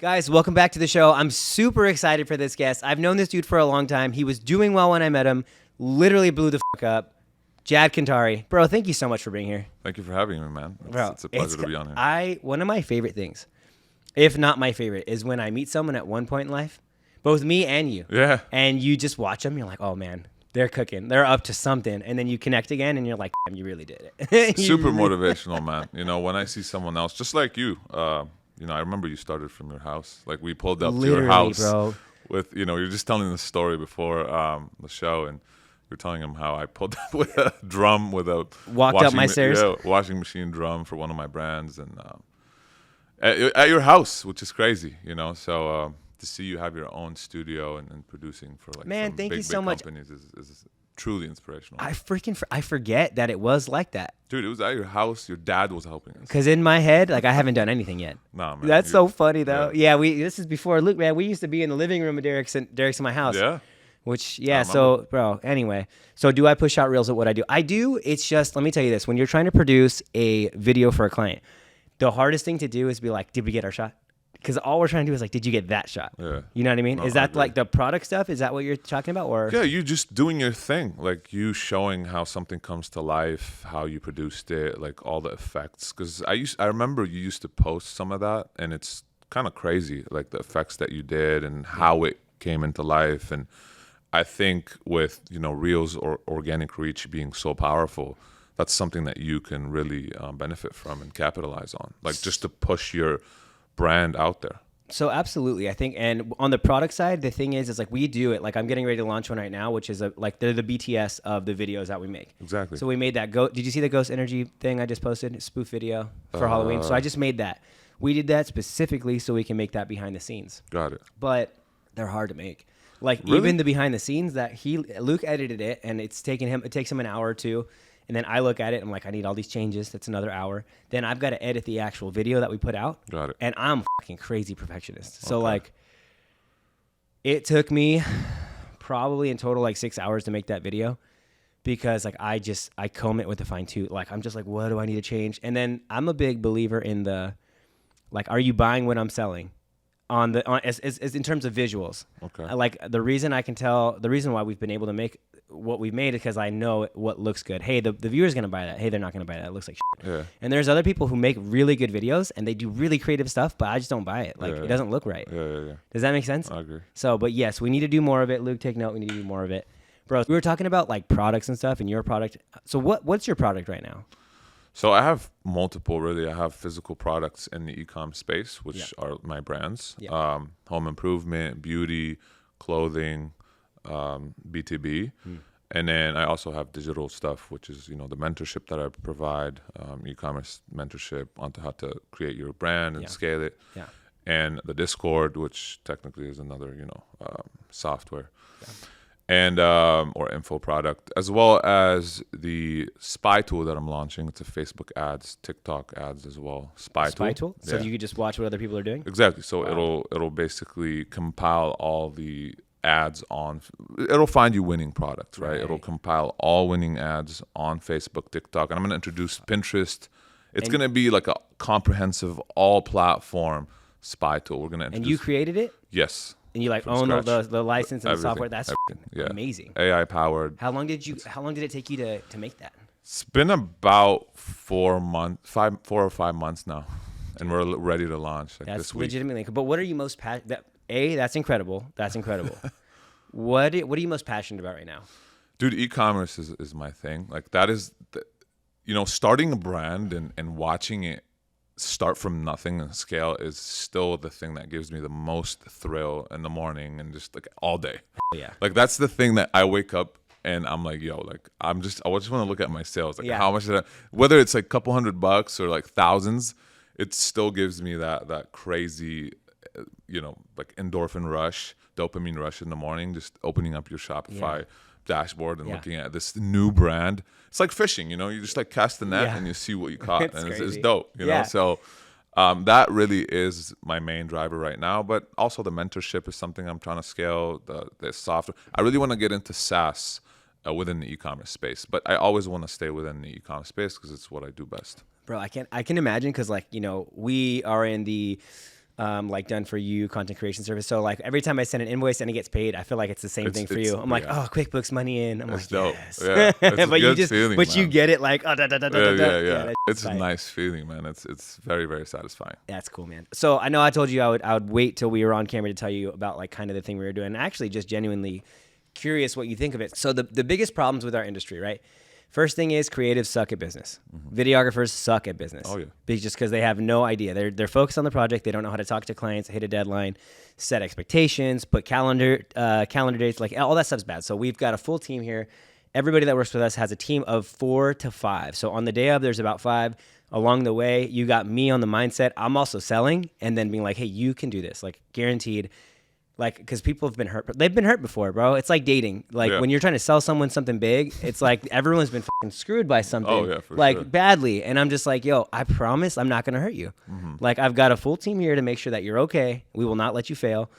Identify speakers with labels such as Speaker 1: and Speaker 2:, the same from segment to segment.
Speaker 1: Guys, welcome back to the show. I'm super excited for this guest. I've known this dude for a long time. He was doing well when I met him. Literally blew the fuck up. Jad Kantari. Bro, thank you so much for being here.
Speaker 2: Thank you for having me, man. It's a pleasure to be on here.
Speaker 1: One of my favorite things, if not my favorite, is when I meet someone at one point in life, both me and you.
Speaker 2: Yeah.
Speaker 1: And you just watch them. You're like, oh, man, they're cooking. They're up to something. And then you connect again, and you're like, damn, you really did it.
Speaker 2: Super motivational, man. You know, when I see someone else, just like you, I remember you started from your house. Like, we pulled up to your house.
Speaker 1: Bro.
Speaker 2: With, you're just telling the story before the show, and you're telling him how I pulled up with a drum with a
Speaker 1: walked up my stairs.
Speaker 2: Yeah, washing machine drum for one of my brands, and at your house, which is crazy, So to see you have your own studio and producing for like
Speaker 1: man,
Speaker 2: some
Speaker 1: thank
Speaker 2: big,
Speaker 1: you so
Speaker 2: big
Speaker 1: much.
Speaker 2: companies is truly inspirational.
Speaker 1: I forget that it was like that.
Speaker 2: Dude, it was at your house. Your dad was helping us.
Speaker 1: Because in my head, like, I haven't done anything yet.
Speaker 2: Nah, man.
Speaker 1: That's so funny, though. Yeah, this is before Luke, man. We used to be in the living room of Derek's in my house.
Speaker 2: Yeah.
Speaker 1: Which, yeah, so, bro, anyway. So do I push out reels at what I do? I do. It's just, let me tell you this. When you're trying to produce a video for a client, the hardest thing to do is be like, did we get our shot? Because all we're trying to do is like, did you get that shot?
Speaker 2: Yeah.
Speaker 1: You know what I mean?
Speaker 2: No,
Speaker 1: is that like the product stuff? Is that what you're talking about? Or
Speaker 2: yeah, you just doing your thing. Like you showing how something comes to life, how you produced it, like all the effects. Because I remember you used to post some of that, and it's kind of crazy, like the effects that you did and how it came into life. And I think with, Reels or organic reach being so powerful, that's something that you can really benefit from and capitalize on. Like just to push your brand out there.
Speaker 1: So absolutely, I think, and on the product side, the thing is like we do it. Like I'm getting ready to launch one right now, which is they're the BTS of the videos that we make.
Speaker 2: Exactly.
Speaker 1: So we made that. Did you see the Ghost Energy thing I just posted? Spoof video for Halloween. So I just made that. We did that specifically so we can make that behind the scenes.
Speaker 2: Got it.
Speaker 1: But they're hard to make. Like
Speaker 2: really?
Speaker 1: Even the behind the scenes that Luke edited it, and it takes him an hour or two. And then I look at it, I'm like, I need all these changes. That's another hour. Then I've got to edit the actual video that we put out.
Speaker 2: Got it.
Speaker 1: And I'm a fucking crazy perfectionist. So like, it took me probably in total like 6 hours to make that video, because like I comb it with a fine tooth. Like I'm just like, what do I need to change? And then I'm a big believer in the, like, are you buying what I'm selling? As in terms of visuals.
Speaker 2: Okay.
Speaker 1: Like the reason why we've been able to make what we've made is because I know what looks good. Hey, the viewer's going to buy that. Hey, they're not going to buy that. It looks like shit.
Speaker 2: Yeah.
Speaker 1: And there's other people who make really good videos and they do really creative stuff, but I just don't buy it. Like it doesn't look right.
Speaker 2: Yeah.
Speaker 1: Does that make sense?
Speaker 2: I agree.
Speaker 1: So, but yes, we need to do more of it. Luke, take note. We need to do more of it. Bro, we were talking about like products and stuff and your product. So what's your product right now?
Speaker 2: So I have multiple, really. I have physical products in the e-com space, which are my brands. Home improvement, beauty, clothing, B2B. And then I also have digital stuff, which is, the mentorship that I provide, e-commerce mentorship onto how to create your brand and scale it.
Speaker 1: Yeah.
Speaker 2: And the Discord, which technically is another, software. Yeah. And or info product, as well as the spy tool that I'm launching. It's a Facebook ads, TikTok ads as well. Spy tool.
Speaker 1: So you could just watch what other people are doing?
Speaker 2: Exactly. So it'll basically compile all the ads it'll find you winning products, right? It'll compile all winning ads on Facebook, TikTok. And I'm going to introduce Pinterest. It's going to be like a comprehensive all platform spy tool. We're going to introduce.
Speaker 1: And you created it?
Speaker 2: Yes.
Speaker 1: And you like own the license and
Speaker 2: everything,
Speaker 1: the software. That's amazing.
Speaker 2: AI powered.
Speaker 1: How long did it take you to make that?
Speaker 2: It's been about 4 or 5 months now, and we're ready to launch this week.
Speaker 1: Legitimately. But what are you most passionate? That's incredible. That's incredible. What are you most passionate about right now?
Speaker 2: Dude, e-commerce is my thing. Like that is, starting a brand and watching it start from nothing and scale is still the thing that gives me the most thrill in the morning and just like all day.
Speaker 1: Yeah.
Speaker 2: Like that's the thing that I wake up and I'm like, yo, like I just want to look at my sales. Like how much whether it's like a couple $100 or like thousands, it still gives me that crazy, like endorphin rush, dopamine rush in the morning, just opening up your Shopify dashboard and looking at this new brand. It's like fishing, you just like cast the net and you see what you caught. And it's dope, know? So that really is my main driver right now. But also the mentorship is something I'm trying to scale, the software. I really want to get into SaaS within the e-commerce space, but I always want to stay within the e-commerce space because it's what I do best.
Speaker 1: Bro, I can imagine because like, we are in the like done for you content creation service. So like every time I send an invoice and it gets paid, I feel like it's the same thing for you. I'm like, oh, QuickBooks money in. I'm like,
Speaker 2: dope.
Speaker 1: yes.
Speaker 2: Yeah, it's
Speaker 1: but
Speaker 2: a good feeling,
Speaker 1: but
Speaker 2: man.
Speaker 1: you get it like, oh, da, da, da, da, da, da.
Speaker 2: Yeah. It's a nice feeling, man. It's very, very satisfying.
Speaker 1: That's cool, man. So I know I told you I would wait till we were on camera to tell you about like kind of the thing we were doing. Actually, just genuinely curious what you think of it. So the biggest problems with our industry, right? First thing is creatives suck at business. Videographers suck at business.
Speaker 2: Oh, yeah.
Speaker 1: Just because they have no idea. They're focused on the project. They don't know how to talk to clients, hit a deadline, set expectations, put calendar dates. Like all that stuff's bad. So we've got a full team here. Everybody that works with us has a team of 4 to 5. So on the day of, there's about 5. Along the way, you got me on the mindset. I'm also selling and then being like, hey, you can do this. Like guaranteed. Like, because people have been hurt. They've been hurt before, bro. It's like dating. Like, when you're trying to sell someone something big, it's like everyone's been fucking screwed by something.
Speaker 2: Oh, yeah, for
Speaker 1: like,
Speaker 2: sure.
Speaker 1: badly. And I'm just like, yo, I promise I'm not going to hurt you. Like, I've got a full team here to make sure that you're okay. We will not let you fail.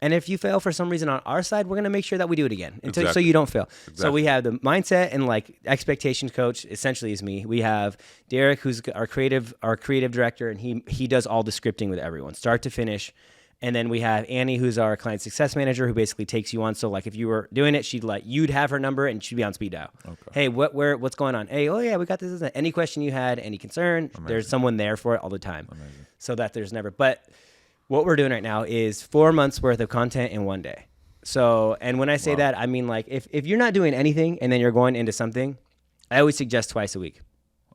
Speaker 1: And if you fail for some reason on our side, we're going to make sure that we do it again so you don't fail. Exactly. So we have the mindset and like expectation coach essentially is me. We have Derek, who's our creative director, and he does all the scripting with everyone, start to finish. And then we have Annie, who's our client success manager, who basically takes you on. So like if you were doing it, you'd have her number and she'd be on speed dial. Okay. Hey, what's going on? Hey, oh yeah, we got this. Any question you had, any concern, there's someone there for it all the time. Amazing. So that there's never. But what we're doing right now is 4 months worth of content in one day. So, and when I say that, I mean like if you're not doing anything and then you're going into something, I always suggest twice a week.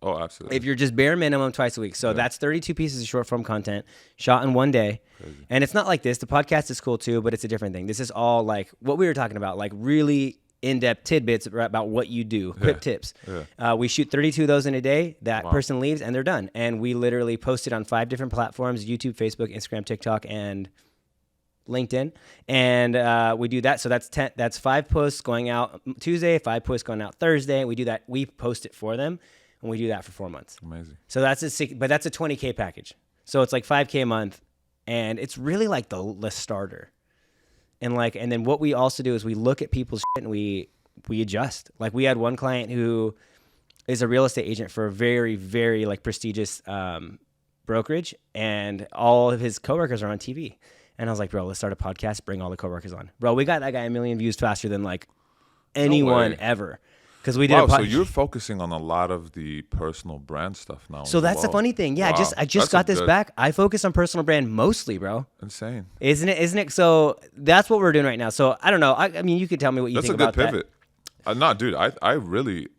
Speaker 2: Oh, absolutely.
Speaker 1: If you're just bare minimum twice a week. So that's 32 pieces of short form content shot in one day. Crazy. And it's not like this. The podcast is cool too, but it's a different thing. This is all like what we were talking about, like really in-depth tidbits about what you do, quick tips. Yeah. We shoot 32 of those in a day. That person leaves and they're done. And we literally post it on 5 different platforms: YouTube, Facebook, Instagram, TikTok, and LinkedIn. And we do that. So that's 5 posts going out Tuesday, 5 posts going out Thursday. We do that. We post it for them. And we do that for 4 months. Amazing. So that's a $20K package. So it's like $5K a month, and it's really like the starter. And then what we also do is we look at people's shit and we adjust. Like we had one client who is a real estate agent for a very, very like prestigious brokerage, and all of his coworkers are on TV. And I was like, bro, let's start a podcast, bring all the coworkers on. Bro, we got that guy 1 million views faster than like anyone ever. Because we did.
Speaker 2: So you're focusing on a lot of the personal brand stuff now.
Speaker 1: So that's the funny thing. Yeah, I just got this back. I focus on personal brand mostly, bro.
Speaker 2: Insane,
Speaker 1: isn't it? So that's what we're doing right now. So I don't know. I mean, you could tell me what you think about that.
Speaker 2: That's a good pivot. No, dude, I really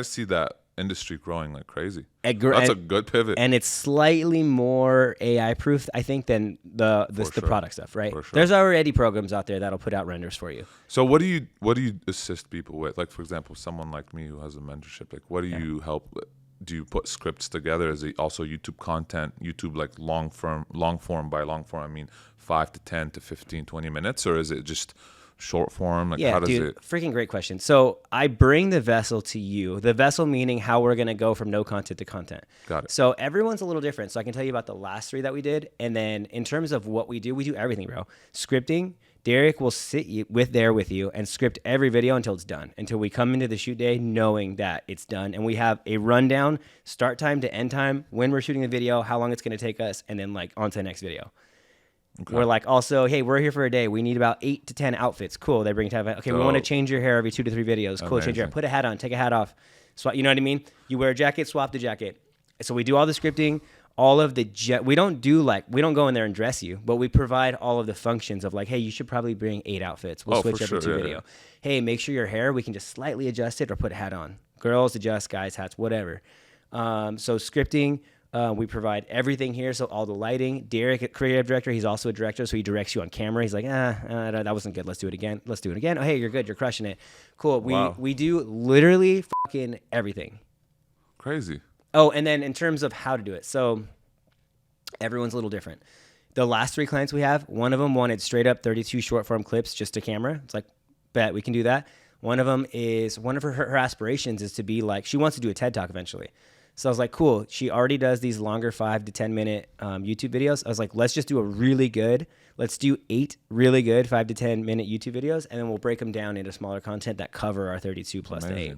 Speaker 2: see that industry growing like crazy. That's a good pivot,
Speaker 1: and it's slightly more AI proof, I think, than the product stuff, right? Sure. There's already programs out there that'll put out renders for you.
Speaker 2: So what do you assist people with? Like for example, someone like me who has a mentorship, like what do you help with? Do you put scripts together? Is it also YouTube content, YouTube like long form? By long form, I mean 5 to 10 to 15, 20 minutes, or is it just short form? Like, how does it?
Speaker 1: Freaking great question. So I bring the vessel to you. The vessel meaning how we're going to go from no content to content. Got it. So everyone's a little different. So I can tell you about the last 3 that we did. And then in terms of what we do everything, bro. Scripting, Derek will sit with you and script every video until it's done, until we come into the shoot day knowing that it's done. And we have a rundown, start time to end time, when we're shooting the video, how long it's going to take us, and then like on to the next video. Okay. We're like, also, hey, we're here for a day. We need about 8 to 10 outfits. Cool. They bring time. Okay, we want to change your hair every 2 to 3 videos. Cool. Amazing. Change your hair. Put a hat on. Take a hat off. Swap. You know what I mean? You wear a jacket. Swap the jacket. So we do all the scripting. All of the we don't go in there and dress you, but we provide all of the functions of like, hey, you should probably bring 8 outfits. We'll switch every 2 video. Yeah. Hey, make sure your hair, we can just slightly adjust it or put a hat on. Girls adjust, guys hats, whatever. So scripting. We provide everything here, so all the lighting. Derek, creative director, he's also a director, so he directs you on camera. He's like, that wasn't good. Let's do it again. Oh, hey, you're good. You're crushing it. Cool. We do literally fucking everything.
Speaker 2: Crazy.
Speaker 1: Oh, and then in terms of how to do it, so everyone's a little different. The last 3 clients we have, one of them wanted straight up 32 short form clips just to camera. It's like, bet we can do that. One of them is, one of her aspirations is to be like, she wants to do a TED Talk eventually. So I was like, cool. She already does these longer 5 to 10 minute YouTube videos. I was like, let's just do let's do 8 really good 5 to 10 minute YouTube videos, and then we'll break them down into smaller content that cover our 32 plus the 8.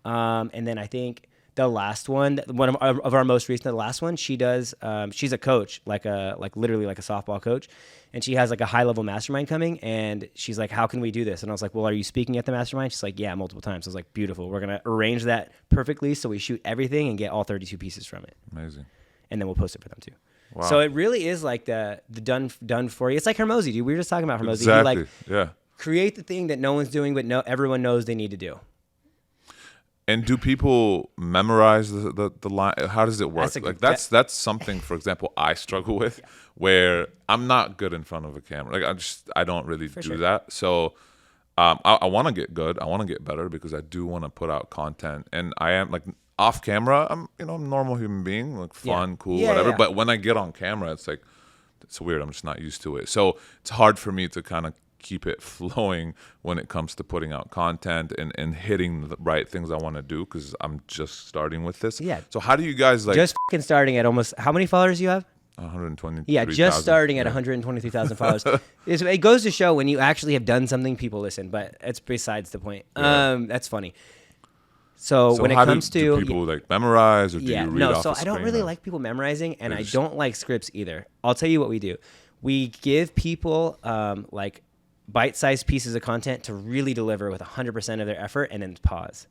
Speaker 1: And then I think the last one of our most recent, the last one, she does, she's a coach, literally like a softball coach. And she has like a high level mastermind coming, and she's like, how can we do this? And I was like, well, are you speaking at the mastermind? She's like, yeah, multiple times. I was like, beautiful. We're going to arrange that perfectly. So we shoot everything and get all 32 pieces from it.
Speaker 2: Amazing.
Speaker 1: And then we'll post it for them too.
Speaker 2: Wow.
Speaker 1: So it really is like the done for you. It's like Hormozy, dude. We were just talking about Hormozy.
Speaker 2: Exactly. Yeah.
Speaker 1: Create the thing that no one's doing, but everyone knows they need to do.
Speaker 2: And do people memorize the line? How does it work? That's something, for example, I struggle with, where I'm not good in front of a camera. Like I don't really do that. So I want to get good. I want to get better because I do want to put out content. And I am like off camera. I'm a normal human being, like fun, cool, whatever. Yeah. But when I get on camera, it's like it's weird. I'm just not used to it. So it's hard for me to kind of keep it flowing when it comes to putting out content and hitting the right things I want to do because I'm just starting with this. Yeah. So how do you guys like
Speaker 1: just fucking starting at almost how many followers do you have?
Speaker 2: 120.
Speaker 1: Yeah, just starting at 123,000 followers. It goes to show when you actually have done something, people listen. But it's besides the point. Yeah. That's funny. So when it comes to
Speaker 2: do people like memorize or do you read off
Speaker 1: so
Speaker 2: the
Speaker 1: I don't really like people memorizing, and I don't like scripts either. I'll tell you what we do. We give people like bite-sized pieces of content to really deliver with 100% of their effort, and then pause,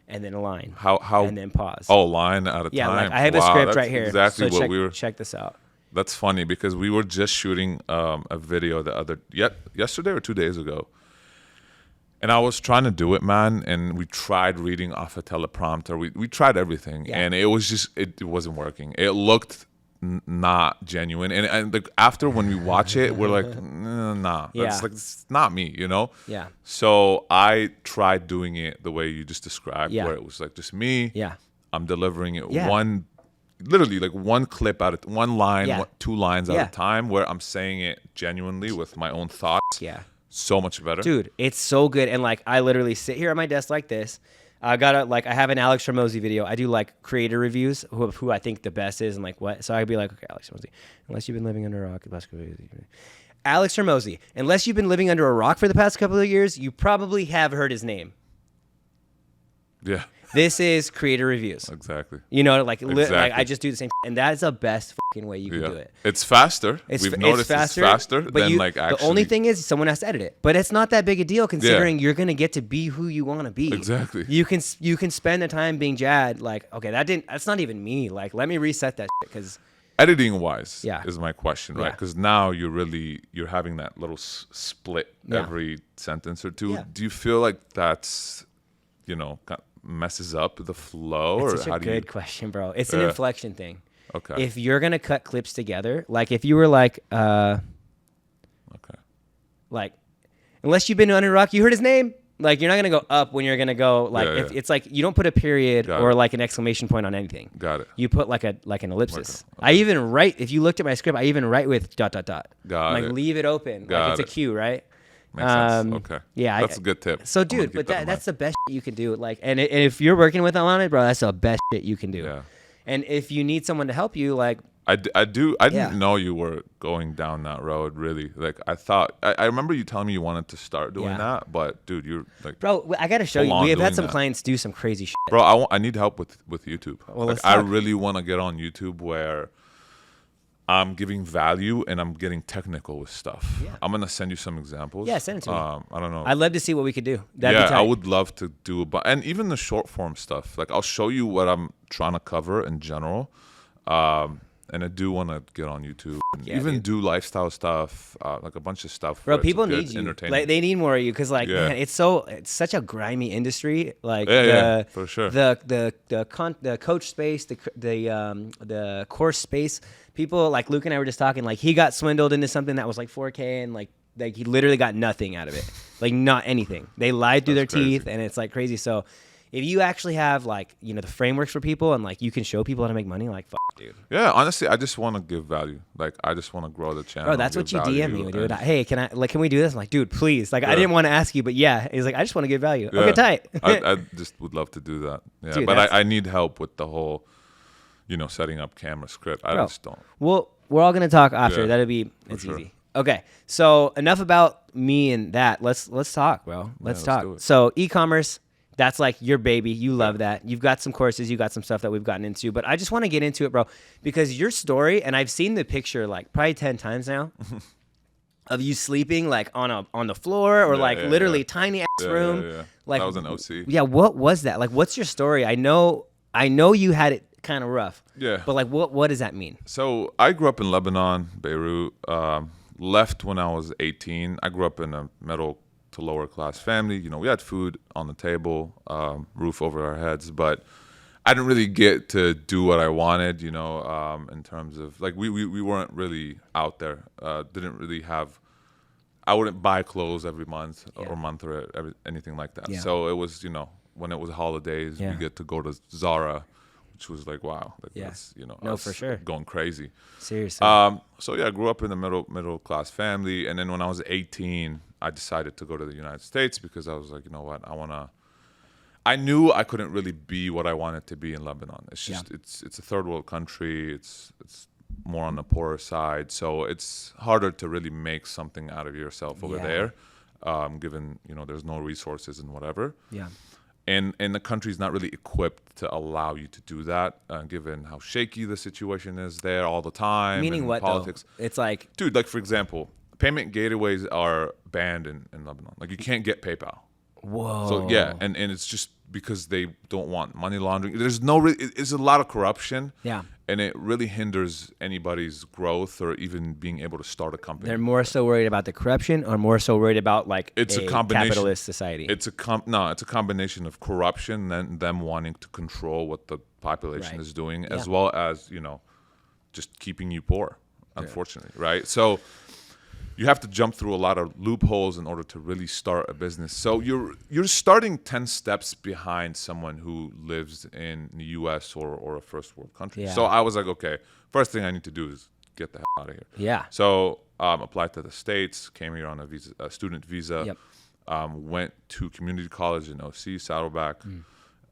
Speaker 1: and then a line.
Speaker 2: How
Speaker 1: and then pause.
Speaker 2: Oh, line at a time.
Speaker 1: Yeah, like I have a script right here.
Speaker 2: Exactly
Speaker 1: so
Speaker 2: what we were.
Speaker 1: Check this out.
Speaker 2: That's funny because we were just shooting a video yesterday or 2 days ago. And I was trying to do it, man, and we tried reading off a teleprompter. We tried everything, and it was just it wasn't working. It looked not genuine, and like after when we watch it, we're like, nah, it's not me, you know?
Speaker 1: Yeah.
Speaker 2: So I tried doing it the way you just described, where it was like just me.
Speaker 1: Yeah.
Speaker 2: I'm delivering it literally like one clip one line, 2 lines at a time, where I'm saying it genuinely with my own thoughts.
Speaker 1: Yeah.
Speaker 2: So much better.
Speaker 1: Dude, it's so good. And like I literally sit here at my desk like this. I have an Alex Hormozy video. I do like creator reviews of who I think the best is and like what. So I'd be like, okay, Alex Hormozy, unless you've been living under a rock, Alex Hormozy, unless you've been living under a rock for the past couple of years, you probably have heard his name.
Speaker 2: Yeah.
Speaker 1: This is creator reviews.
Speaker 2: Exactly.
Speaker 1: You know, like I just do the same, and that is the best fucking way you can do it.
Speaker 2: It's faster. We've noticed it's faster than like actually.
Speaker 1: The only thing is someone has to edit it, but it's not that big a deal considering you're gonna get to be who you want to be.
Speaker 2: Exactly.
Speaker 1: You can spend the time being Jad. Like, okay, that's not even me. Like, let me reset that shit because.
Speaker 2: Editing wise is my question, right? Because now you're having that little split every sentence or two. Yeah. Do you feel like that's, messes up the flow?
Speaker 1: It's such a good question, bro. It's an inflection thing.
Speaker 2: Okay.
Speaker 1: If you're gonna cut clips together, like if you were like, like, unless you've been under a rock, you heard his name. Like you're not gonna go up when you're gonna go like if it's like you don't put a period or like an exclamation point on anything.
Speaker 2: Got it.
Speaker 1: You put like an ellipsis. Okay. I even write, if you looked at my script, I even write with ... Got like it. Leave it open. Like it's a cue, right?
Speaker 2: Makes sense. Okay.
Speaker 1: Yeah,
Speaker 2: that's a good tip.
Speaker 1: So, dude, but that's the best shit you can do. Like, and if you're working with them on it, bro, that's the best shit you can do.
Speaker 2: Yeah.
Speaker 1: And if you need someone to help you, like,
Speaker 2: I didn't know you were going down that road. Really, like I thought. I remember you telling me you wanted to start doing that, but dude, you're like,
Speaker 1: bro, I gotta show you. We have had some clients do some crazy shit.
Speaker 2: Bro, I need help with YouTube. Well, like, I really want to get on YouTube where I'm giving value and I'm getting technical with stuff. Yeah. I'm gonna send you some examples.
Speaker 1: Yeah, send it to me.
Speaker 2: I don't know.
Speaker 1: I'd love to see what we could do. That'd be tight.
Speaker 2: I would love to do, and even the short form stuff. Like I'll show you what I'm trying to cover in general. And I do want to get on YouTube and even do lifestyle stuff, like a bunch of stuff.
Speaker 1: Bro, people need you. Like they need more of you because, like, man, it's such a grimy industry. Like,
Speaker 2: for sure.
Speaker 1: The coach space, the course space. People like Luke and I were just talking. Like, he got swindled into something that was like 4K, and like he literally got nothing out of it. Like, not anything. They lied through their teeth, and it's like crazy. So, if you actually have like the frameworks for people and like you can show people how to make money, like dude.
Speaker 2: Yeah, honestly, I just want to give value. Like I just want to grow the channel.
Speaker 1: Bro, that's what you DM me, dude. Hey, can we do this? I'm like, dude, please. Like I didn't want to ask you, but he's like, I just want to give value. Yeah. Okay, tight.
Speaker 2: I just would love to do that. Yeah, dude, but I need help with the whole, setting up camera script. I just don't.
Speaker 1: Well, we're all gonna talk after. It's easy. Okay, so enough about me and that. Let's talk, bro. Let's talk. So e-commerce. That's like your baby. You love that. You've got some courses. You got some stuff that we've gotten into. But I just want to get into it, bro, because your story, and I've seen the picture like probably 10 times now of you sleeping like on the floor or literally tiny ass room.
Speaker 2: Yeah.
Speaker 1: Like
Speaker 2: that was an OC.
Speaker 1: Yeah, what was that? Like, what's your story? I know you had it kind of rough.
Speaker 2: Yeah.
Speaker 1: But like, what does that mean?
Speaker 2: So I grew up in Lebanon, Beirut. Left when I was 18. I grew up in a middle to lower class family. You know, we had food on the table, roof over our heads, but I didn't really get to do what I wanted, you know, in terms of like we weren't really out there. Didn't really have, I wouldn't buy clothes every month or anything like that.
Speaker 1: Yeah.
Speaker 2: So it was, you know, when it was holidays, we get to go to Zara, which was like, wow, like that's, you know,
Speaker 1: no, for sure,
Speaker 2: going crazy.
Speaker 1: Seriously.
Speaker 2: So yeah, I grew up in a middle class family, and then when I was 18, I decided to go to the United States because I was like, you know what, I knew I couldn't really be what I wanted to be in Lebanon. It's just it's a third world country. It's more on the poorer side, so it's harder to really make something out of yourself over there, given, you know, there's no resources and whatever.
Speaker 1: Yeah.
Speaker 2: And the country's not really equipped to allow you to do that, given how shaky the situation is there all the time.
Speaker 1: Meaning what, politics, though? It's like...
Speaker 2: Dude, like, for example, payment gateways are banned in Lebanon. Like, you can't get PayPal.
Speaker 1: Whoa.
Speaker 2: So, yeah, and it's just because they don't want money laundering. There's it's a lot of corruption.
Speaker 1: Yeah.
Speaker 2: And it really hinders anybody's growth or even being able to start a company.
Speaker 1: They're more so worried about the corruption or more so worried about like
Speaker 2: it's a combination,
Speaker 1: capitalist society?
Speaker 2: It's a combination of corruption and them wanting to control what the population is doing, as well as, you know, just keeping you poor, unfortunately, right? So you have to jump through a lot of loopholes in order to really start a business. So you're starting 10 steps behind someone who lives in the U.S. or a first world country.
Speaker 1: Yeah.
Speaker 2: So I was like, okay, first thing I need to do is get the hell out of here.
Speaker 1: Yeah.
Speaker 2: So applied to the States, came here on a student visa.
Speaker 1: Yep.
Speaker 2: Went to community college in OC, Saddleback.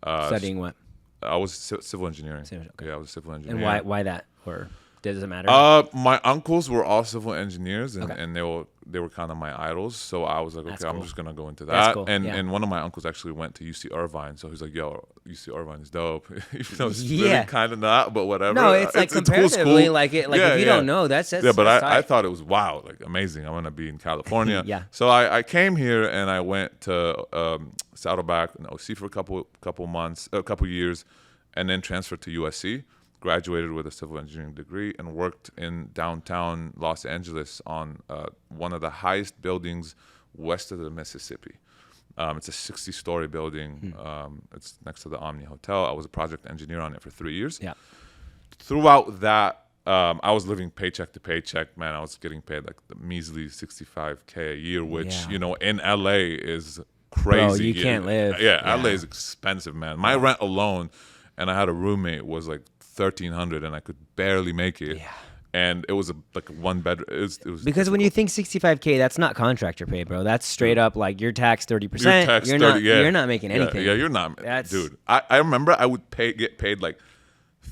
Speaker 1: Studying what?
Speaker 2: I was civil engineering.
Speaker 1: Okay.
Speaker 2: Yeah, I was civil engineer.
Speaker 1: And why that? Or does it matter?
Speaker 2: My uncles were all civil engineers, and,
Speaker 1: Okay.
Speaker 2: and they were kind of my idols. So I was like, okay,
Speaker 1: That's
Speaker 2: I'm
Speaker 1: cool.
Speaker 2: just gonna go into
Speaker 1: That's
Speaker 2: that.
Speaker 1: cool,
Speaker 2: And one of my uncles actually went to UC Irvine, so he's like, yo, UC Irvine is dope. Even though it's
Speaker 1: Yeah.
Speaker 2: really kind of not, but whatever.
Speaker 1: No, it's like comparatively, like if you don't know, that's
Speaker 2: yeah. But
Speaker 1: that's
Speaker 2: I
Speaker 1: tight.
Speaker 2: thought it was wow, like amazing. I'm gonna be in California.
Speaker 1: Yeah.
Speaker 2: So I came here and I went to Saddleback and OC for a couple years, and then transferred to USC. Graduated with a civil engineering degree and worked in downtown Los Angeles on one of the highest buildings west of the Mississippi. It's a 60-story building. It's next to the Omni Hotel. I was a project engineer on it for 3 years.
Speaker 1: Yeah.
Speaker 2: Throughout that, I was living paycheck to paycheck. Man, I was getting paid like the measly $65K a year, which, you know, in LA is crazy.
Speaker 1: Bro, you can't live.
Speaker 2: Yeah, LA is expensive, man. My rent alone, and I had a roommate, was like $1,300, and I could barely make it.
Speaker 1: Yeah.
Speaker 2: And it was like one bedroom. It was
Speaker 1: Because
Speaker 2: difficult.
Speaker 1: when you think 65K, that's not contractor pay, bro. That's straight up like you're taxed 30%.
Speaker 2: You're taxed 30,
Speaker 1: You're not making anything.
Speaker 2: Yeah, you're not,
Speaker 1: That's-
Speaker 2: dude. I remember I would get paid like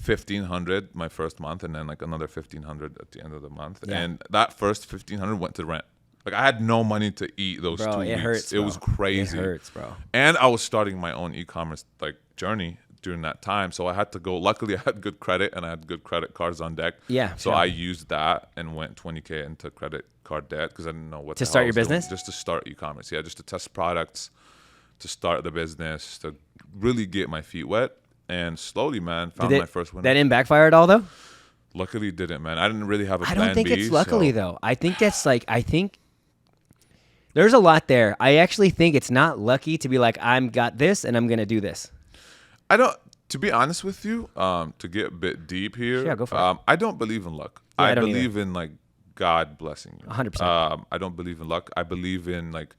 Speaker 2: $1,500 my first month, and then like another $1,500 at the end of the month.
Speaker 1: Yeah.
Speaker 2: And that first $1,500 went to rent. Like I had no money to eat those
Speaker 1: Bro,
Speaker 2: 2
Speaker 1: it
Speaker 2: weeks.
Speaker 1: hurts,
Speaker 2: It
Speaker 1: bro.
Speaker 2: was crazy.
Speaker 1: It hurts, bro.
Speaker 2: And I was starting my own e-commerce like journey during that time, so I had to go. Luckily, I had good credit and I had good credit cards on deck.
Speaker 1: Yeah,
Speaker 2: So
Speaker 1: sure.
Speaker 2: I used that and went 20K into credit card debt because I didn't know what
Speaker 1: To
Speaker 2: the hell
Speaker 1: start
Speaker 2: I
Speaker 1: your
Speaker 2: was doing.
Speaker 1: business?
Speaker 2: Just to start e-commerce. Yeah, just to test products, to start the business, to really get my feet wet, and slowly, man, found my first winner.
Speaker 1: That didn't backfire at all, though?
Speaker 2: Luckily, didn't, man. I didn't really have a
Speaker 1: I
Speaker 2: plan
Speaker 1: don't think
Speaker 2: B,
Speaker 1: it's luckily,
Speaker 2: so-
Speaker 1: though. I think that's like, there's a lot there. I actually think it's not lucky to be like, I'm got this and I'm going to do this.
Speaker 2: I don't. To be honest with you, to get a bit deep here,
Speaker 1: Yeah, go for it.
Speaker 2: I don't believe in luck.
Speaker 1: Yeah, I
Speaker 2: I
Speaker 1: don't
Speaker 2: believe in like God blessing you.
Speaker 1: 100%.
Speaker 2: I don't believe in luck. I believe in like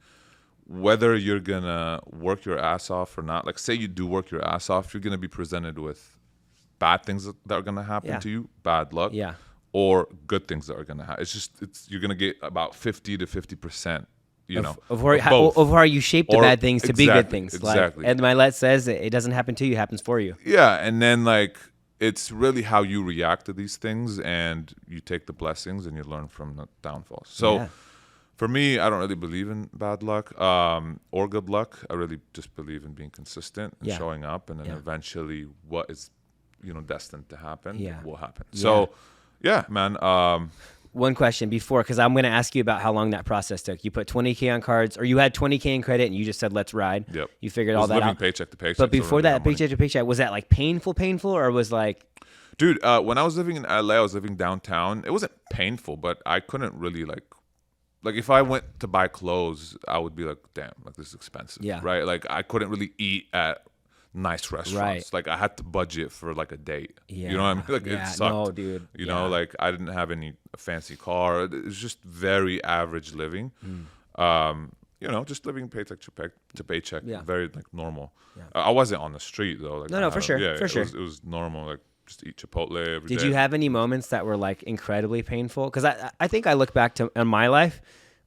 Speaker 2: whether you're gonna work your ass off or not. Like, say you do work your ass off, you're gonna be presented with bad things that are gonna happen
Speaker 1: Yeah.
Speaker 2: to you, bad luck,
Speaker 1: Yeah.
Speaker 2: or good things that are gonna happen. You're gonna get about 50 to 50%. You know,
Speaker 1: Of how you shape the
Speaker 2: Or-
Speaker 1: bad things to be good
Speaker 2: exactly,
Speaker 1: things.
Speaker 2: exactly.
Speaker 1: Like, and my let says it doesn't happen to you, it happens for you.
Speaker 2: Yeah, and then like it's really how you react to these things, and you take the blessings and you learn from the downfalls. So
Speaker 1: Yeah.
Speaker 2: For me, I don't really believe in bad luck or good luck. I really just believe in being consistent and showing up, and then eventually what is, destined to happen will happen. So, yeah, man.
Speaker 1: One question before, because I'm going to ask you about how long that process took. You put $20K on cards, or you had $20K in credit, and you just said, let's ride.
Speaker 2: Yep.
Speaker 1: You figured all that
Speaker 2: living
Speaker 1: out.
Speaker 2: Paycheck to paycheck.
Speaker 1: But before that, paycheck to paycheck, was that like painful, or was like...
Speaker 2: Dude, when I was living in LA, I was living downtown. It wasn't painful, but I couldn't really like if I went to buy clothes, I would be like, damn, like this is expensive.
Speaker 1: Yeah.
Speaker 2: Right? Like I couldn't really eat at nice restaurants.
Speaker 1: Right.
Speaker 2: Like I had to budget for like a date.
Speaker 1: Yeah.
Speaker 2: You know what I mean? Like it sucked.
Speaker 1: No, dude.
Speaker 2: You know, like I didn't have any fancy car. It was just very average living. Just living paycheck to paycheck.
Speaker 1: Yeah.
Speaker 2: Very like normal.
Speaker 1: Yeah.
Speaker 2: I wasn't on the street though. Like,
Speaker 1: No, for sure.
Speaker 2: Yeah,
Speaker 1: for sure.
Speaker 2: It was normal. Like just eat Chipotle every day.
Speaker 1: Did you have any moments that were like incredibly painful? Because I think I look back to in my life,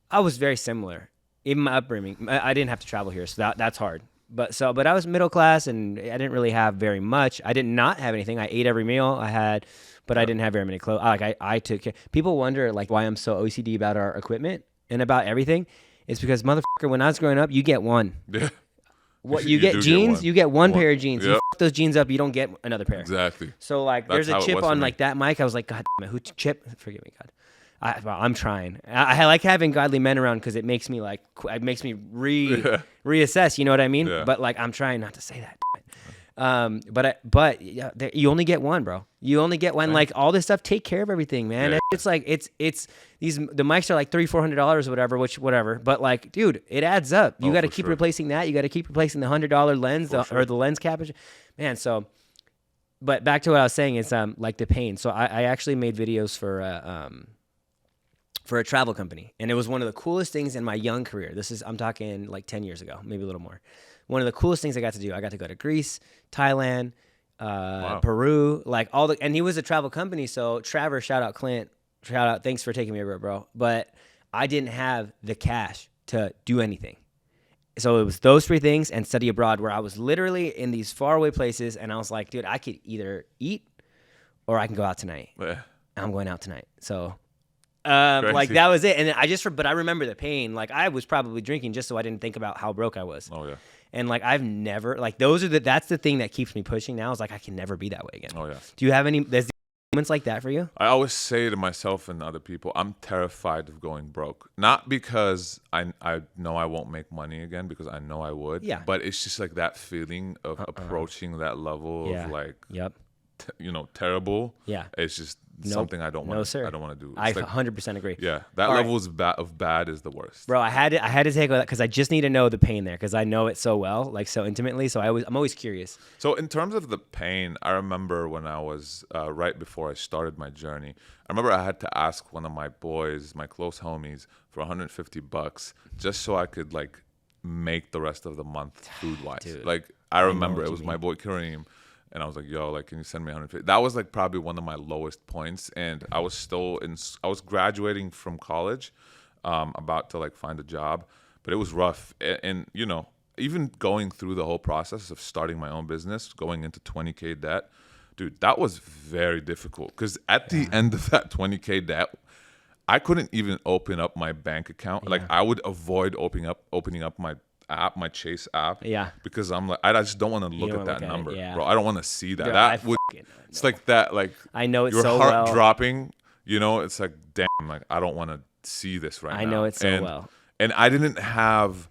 Speaker 1: I was very similar. In my upbringing, I didn't have to travel here, so that's hard. But I was middle class, and I didn't really have very much. I did not have anything. I ate every meal I had, but I didn't have very many clothes. I took care. People wonder like why I'm so OCD about our equipment and about everything. It's because motherfucker, when I was growing up, you get one.
Speaker 2: Yeah.
Speaker 1: What you get jeans? You get one pair of jeans.
Speaker 2: Yep.
Speaker 1: You fuck those jeans up, you don't get another pair.
Speaker 2: Exactly.
Speaker 1: So like,
Speaker 2: That's
Speaker 1: there's a chip on like that mic. I was like, God damn it, who chip? Forgive me, God. I'm trying. I like having godly men around because it makes me reassess. You know what I mean?
Speaker 2: Yeah.
Speaker 1: But like, I'm trying not to say that. You only get one, bro. You only get one. Like all this stuff, take care of everything, man.
Speaker 2: Yeah.
Speaker 1: It's like the mics are like $300-$400 or whatever. But like, dude, it adds up. You got to keep replacing that. You got to keep replacing the $100 lens or the lens cap, man. So, but back to what I was saying is like the pain. So I actually made videos for a travel company, and it was one of the coolest things in my young career. I'm talking like 10 years ago, maybe a little more. One of the coolest things I got to do. I got to go to Greece, Thailand, Peru, like and he was a travel company. So Travers, shout out Clint, thanks for taking me over, bro. But I didn't have the cash to do anything. So it was those three things and study abroad, where I was literally in these faraway places, and I was like, dude, I could either eat or I can go out tonight.
Speaker 2: Yeah.
Speaker 1: I'm going out tonight. So like that was it. And but I remember the pain. Like I was probably drinking just so I didn't think about how broke I was.
Speaker 2: Oh yeah.
Speaker 1: And like I've never like that's the thing that keeps me pushing now, is like I can never be that way again.
Speaker 2: Oh yeah.
Speaker 1: Do you have any moments like that for you?
Speaker 2: I always say to myself and other people, I'm terrified of going broke. Not because I know I won't make money again, because I know I would.
Speaker 1: Yeah.
Speaker 2: But it's just like that feeling of approaching that level of like terrible.
Speaker 1: Yeah.
Speaker 2: It's just something I don't want.
Speaker 1: No, sir.
Speaker 2: I don't want to do.
Speaker 1: I 100% agree.
Speaker 2: Yeah, that level of bad is the worst.
Speaker 1: Bro, I had to take that because I just need to know the pain there, because I know it so well, like so intimately. So I'm always curious.
Speaker 2: So in terms of the pain, I remember when I was right before I started my journey, I remember I had to ask one of my boys, my close homies, for $150 just so I could like make the rest of the month food wise.
Speaker 1: Dude,
Speaker 2: like I remember it was my boy Kareem. And I was like, yo, like, can you send me 150? That was like probably one of my lowest points. And I was I was graduating from college, about to like find a job, but it was rough. And even going through the whole process of starting my own business, going into 20K debt, dude, that was very difficult. Because at the end of that 20K debt, I couldn't even open up my bank account. Yeah. Like I would avoid opening up my app, my Chase app, because I'm like, I just don't want to look at that number, bro. I don't want to see that. It's like that, like
Speaker 1: I know it's
Speaker 2: your
Speaker 1: so
Speaker 2: heart
Speaker 1: well.
Speaker 2: dropping. It's like, damn, like I don't want to see this right now.
Speaker 1: I know it so well.
Speaker 2: And I didn't have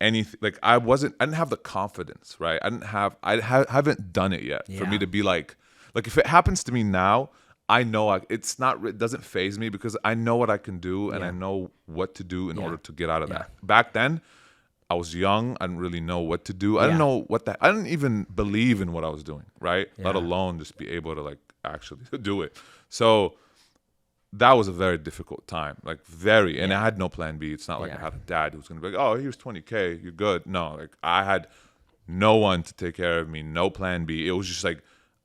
Speaker 2: anything. Like I didn't have the confidence, right? I haven't done it yet for me to be like if it happens to me now, I know it doesn't faze me, because I know what I can do and I know what to do in order to get out of that. Back then, I was young. I didn't really know what to do. I didn't know I didn't even believe in what I was doing, right? Let alone just be able to like actually do it. So that was a very difficult time, like and I had no plan B. It's not like I had a dad who was going to be like, oh, here's 20K, you're good. No, like I had no one to take care of me, no plan B. It was just like,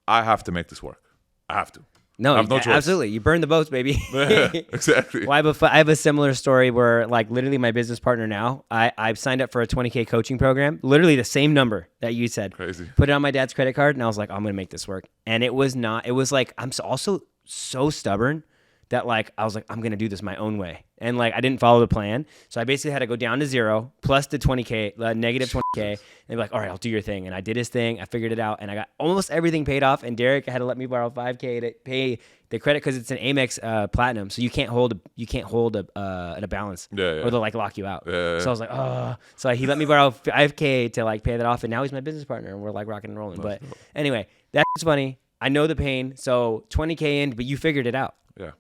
Speaker 2: I have to make this work. I have to.
Speaker 1: No, absolutely. You burn the boats, baby.
Speaker 2: Exactly.
Speaker 1: Well, I have a similar story where, like, literally my business partner now, I've signed up for a 20K coaching program, literally the same number that you said.
Speaker 2: Crazy.
Speaker 1: Put it on my dad's credit card, and I was like, I'm going to make this work. And it was like, I'm also so stubborn that, like, I was like, I'm going to do this my own way. And like I didn't follow the plan. So I basically had to go down to zero plus the 20K, negative 20K. And they're like, all right, I'll do your thing. And I did his thing. I figured it out. And I got almost everything paid off. And Derek had to let me borrow 5K to pay the credit because it's an Amex Platinum. So you can't hold a balance or they'll like lock you out. So I was like, oh. So he let me borrow 5K to like pay that off. And now he's my business partner and we're like rocking and rolling. But anyway, that's funny. I know the pain. So 20K in, but you figured it out.
Speaker 2: Yeah.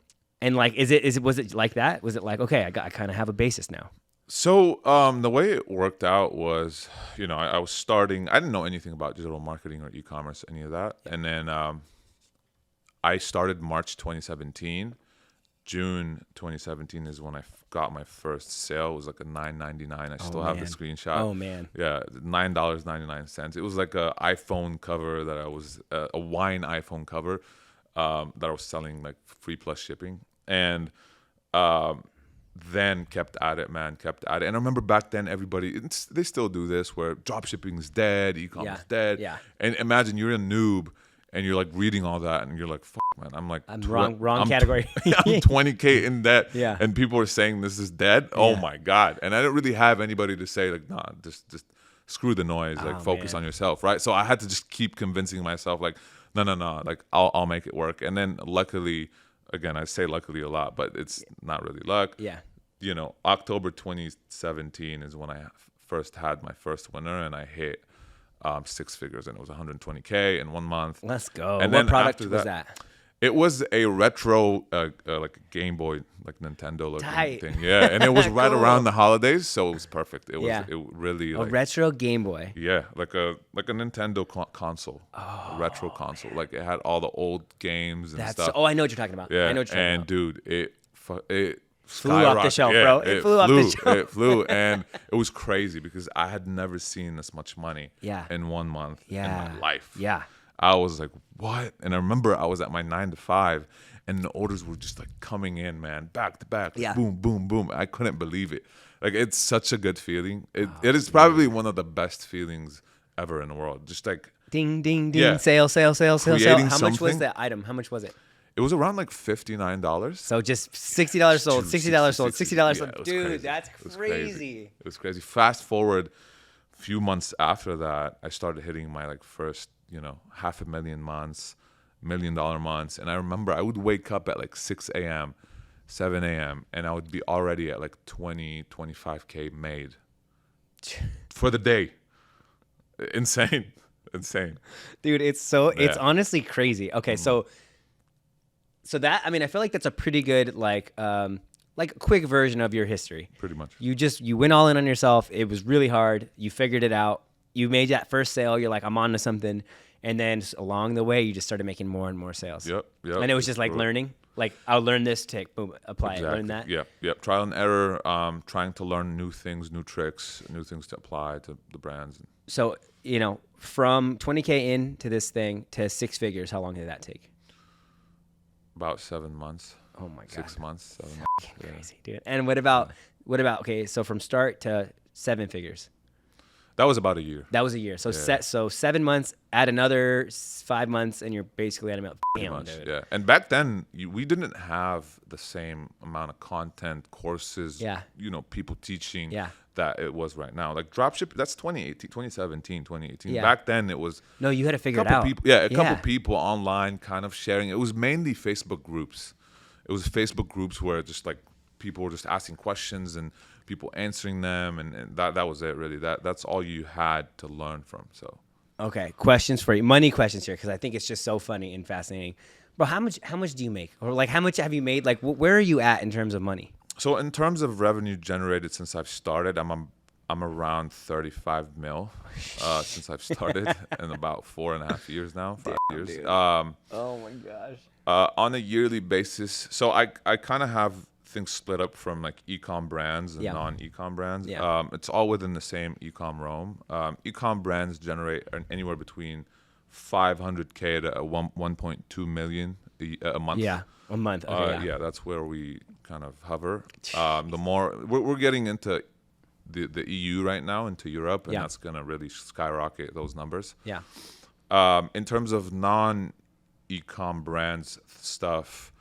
Speaker 1: And like, was it like that? Was it like, okay, I kind of have a basis now?
Speaker 2: So the way it worked out was, I was starting. I didn't know anything about digital marketing or e-commerce, any of that. Yeah. And then I started March 2017. June 2017 is when I got my first sale. It was like a $9.99. I still have the screenshot.
Speaker 1: Oh man.
Speaker 2: Yeah, $9.99. It was like a iPhone cover that I was a wine iPhone cover that I was selling like free plus shipping, and then kept at it. And I remember back then they still do this where drop shipping is dead, e-commerce is dead.
Speaker 1: Yeah.
Speaker 2: And imagine you're a noob and you're like reading all that and you're like, fuck, man, I'm
Speaker 1: wrong category.
Speaker 2: I'm 20K in debt.
Speaker 1: Yeah.
Speaker 2: And people are saying this is dead. Oh my God. And I didn't really have anybody to say like, nah, just screw the noise, like focus on yourself. Right. So I had to just keep convincing myself like, no, like I'll make it work. And then luckily, again, I say luckily a lot, but it's not really luck.
Speaker 1: Yeah.
Speaker 2: October 2017 is when I first had my first winner and I hit 6 figures, and it was 120K in 1 month.
Speaker 1: Let's go.
Speaker 2: And
Speaker 1: what
Speaker 2: then
Speaker 1: product was that?
Speaker 2: It was a retro, like a Game Boy, like Nintendo looking thing. Yeah, and it was right around the holidays, so it was perfect. It was it really
Speaker 1: a retro Game Boy.
Speaker 2: Yeah, like a Nintendo console, a retro console. Like it had all the old games and stuff.
Speaker 1: I know what you're talking about.
Speaker 2: Yeah,
Speaker 1: I know what you're talking
Speaker 2: about. Dude, it
Speaker 1: flew off the shelf, bro. It flew off the shelf.
Speaker 2: It flew, and it was crazy because I had never seen this much money in 1 month in my life.
Speaker 1: Yeah.
Speaker 2: I was like, what? And I remember I was at my 9 to 5, and the orders were just like coming in, man, back to back, boom, boom, boom. I couldn't believe it. Like, it's such a good feeling. It is probably one of the best feelings ever in the world. Just like
Speaker 1: ding, ding, ding, sale. How much was that item? How much was it?
Speaker 2: It was around like $59.
Speaker 1: So just $60 sold, $60 sold, $60 sold. Dude,
Speaker 2: crazy.
Speaker 1: That's crazy.
Speaker 2: It was crazy. Fast forward a few months after that, I started hitting my like first, $500,000 months, $1 million months. And I remember I would wake up at like 6 a.m., 7 a.m., and I would be already at like 20, 25K made for the day. Insane.
Speaker 1: Dude, it's honestly crazy. Okay, so that, I mean, I feel like that's a pretty good like quick version of your history.
Speaker 2: Pretty much.
Speaker 1: You went all in on yourself. It was really hard. You figured it out. You made that first sale. You're like, I'm on to something. And then along the way, you just started making more and more sales.
Speaker 2: Yep.
Speaker 1: And it was just like learning. Like, I'll learn this, boom, apply it, learn that.
Speaker 2: Yep. Trial and error, trying to learn new things, new tricks, new things to apply to the brands.
Speaker 1: So, from 20K in to this thing to 6 figures, how long did that take?
Speaker 2: About 7 months.
Speaker 1: Oh my God.
Speaker 2: 6 months, 7 months.
Speaker 1: Crazy, dude. And what about, okay, so from start to 7 figures?
Speaker 2: That was about a year.
Speaker 1: That was a year. So 7 months, add another 5 months, and you're basically at about
Speaker 2: dude. Yeah. And back then, we didn't have the same amount of content, courses, people teaching that it was right now. Like dropship, that's 2017, 2018.
Speaker 1: Yeah.
Speaker 2: Back then, it was...
Speaker 1: No, you had to figure it out.
Speaker 2: A couple people online kind of sharing. It was mainly Facebook groups. It was Facebook groups where just like people were just asking questions and people answering them, and that was it really. That's all you had to learn from. So
Speaker 1: okay, questions for you, money questions here, because I think it's just so funny and fascinating. Bro, how much do you make, or like how much have you made? Like where are you at in terms of money?
Speaker 2: So in terms of revenue generated since I've started, I'm around 35 mil since I've started in about 4.5 years now, 5 years.
Speaker 1: Oh my gosh.
Speaker 2: On a yearly basis, so I kind of have things split up from like e-com brands and non-e-com brands. It's all within the same e-com realm. E-com brands generate anywhere between 500K to 1.2 million a month.
Speaker 1: Yeah, a month. Okay,
Speaker 2: that's where we kind of hover. The more we're getting into the EU right now, into Europe, and that's gonna really skyrocket those numbers.
Speaker 1: Yeah.
Speaker 2: In terms of non-e-com brands stuff,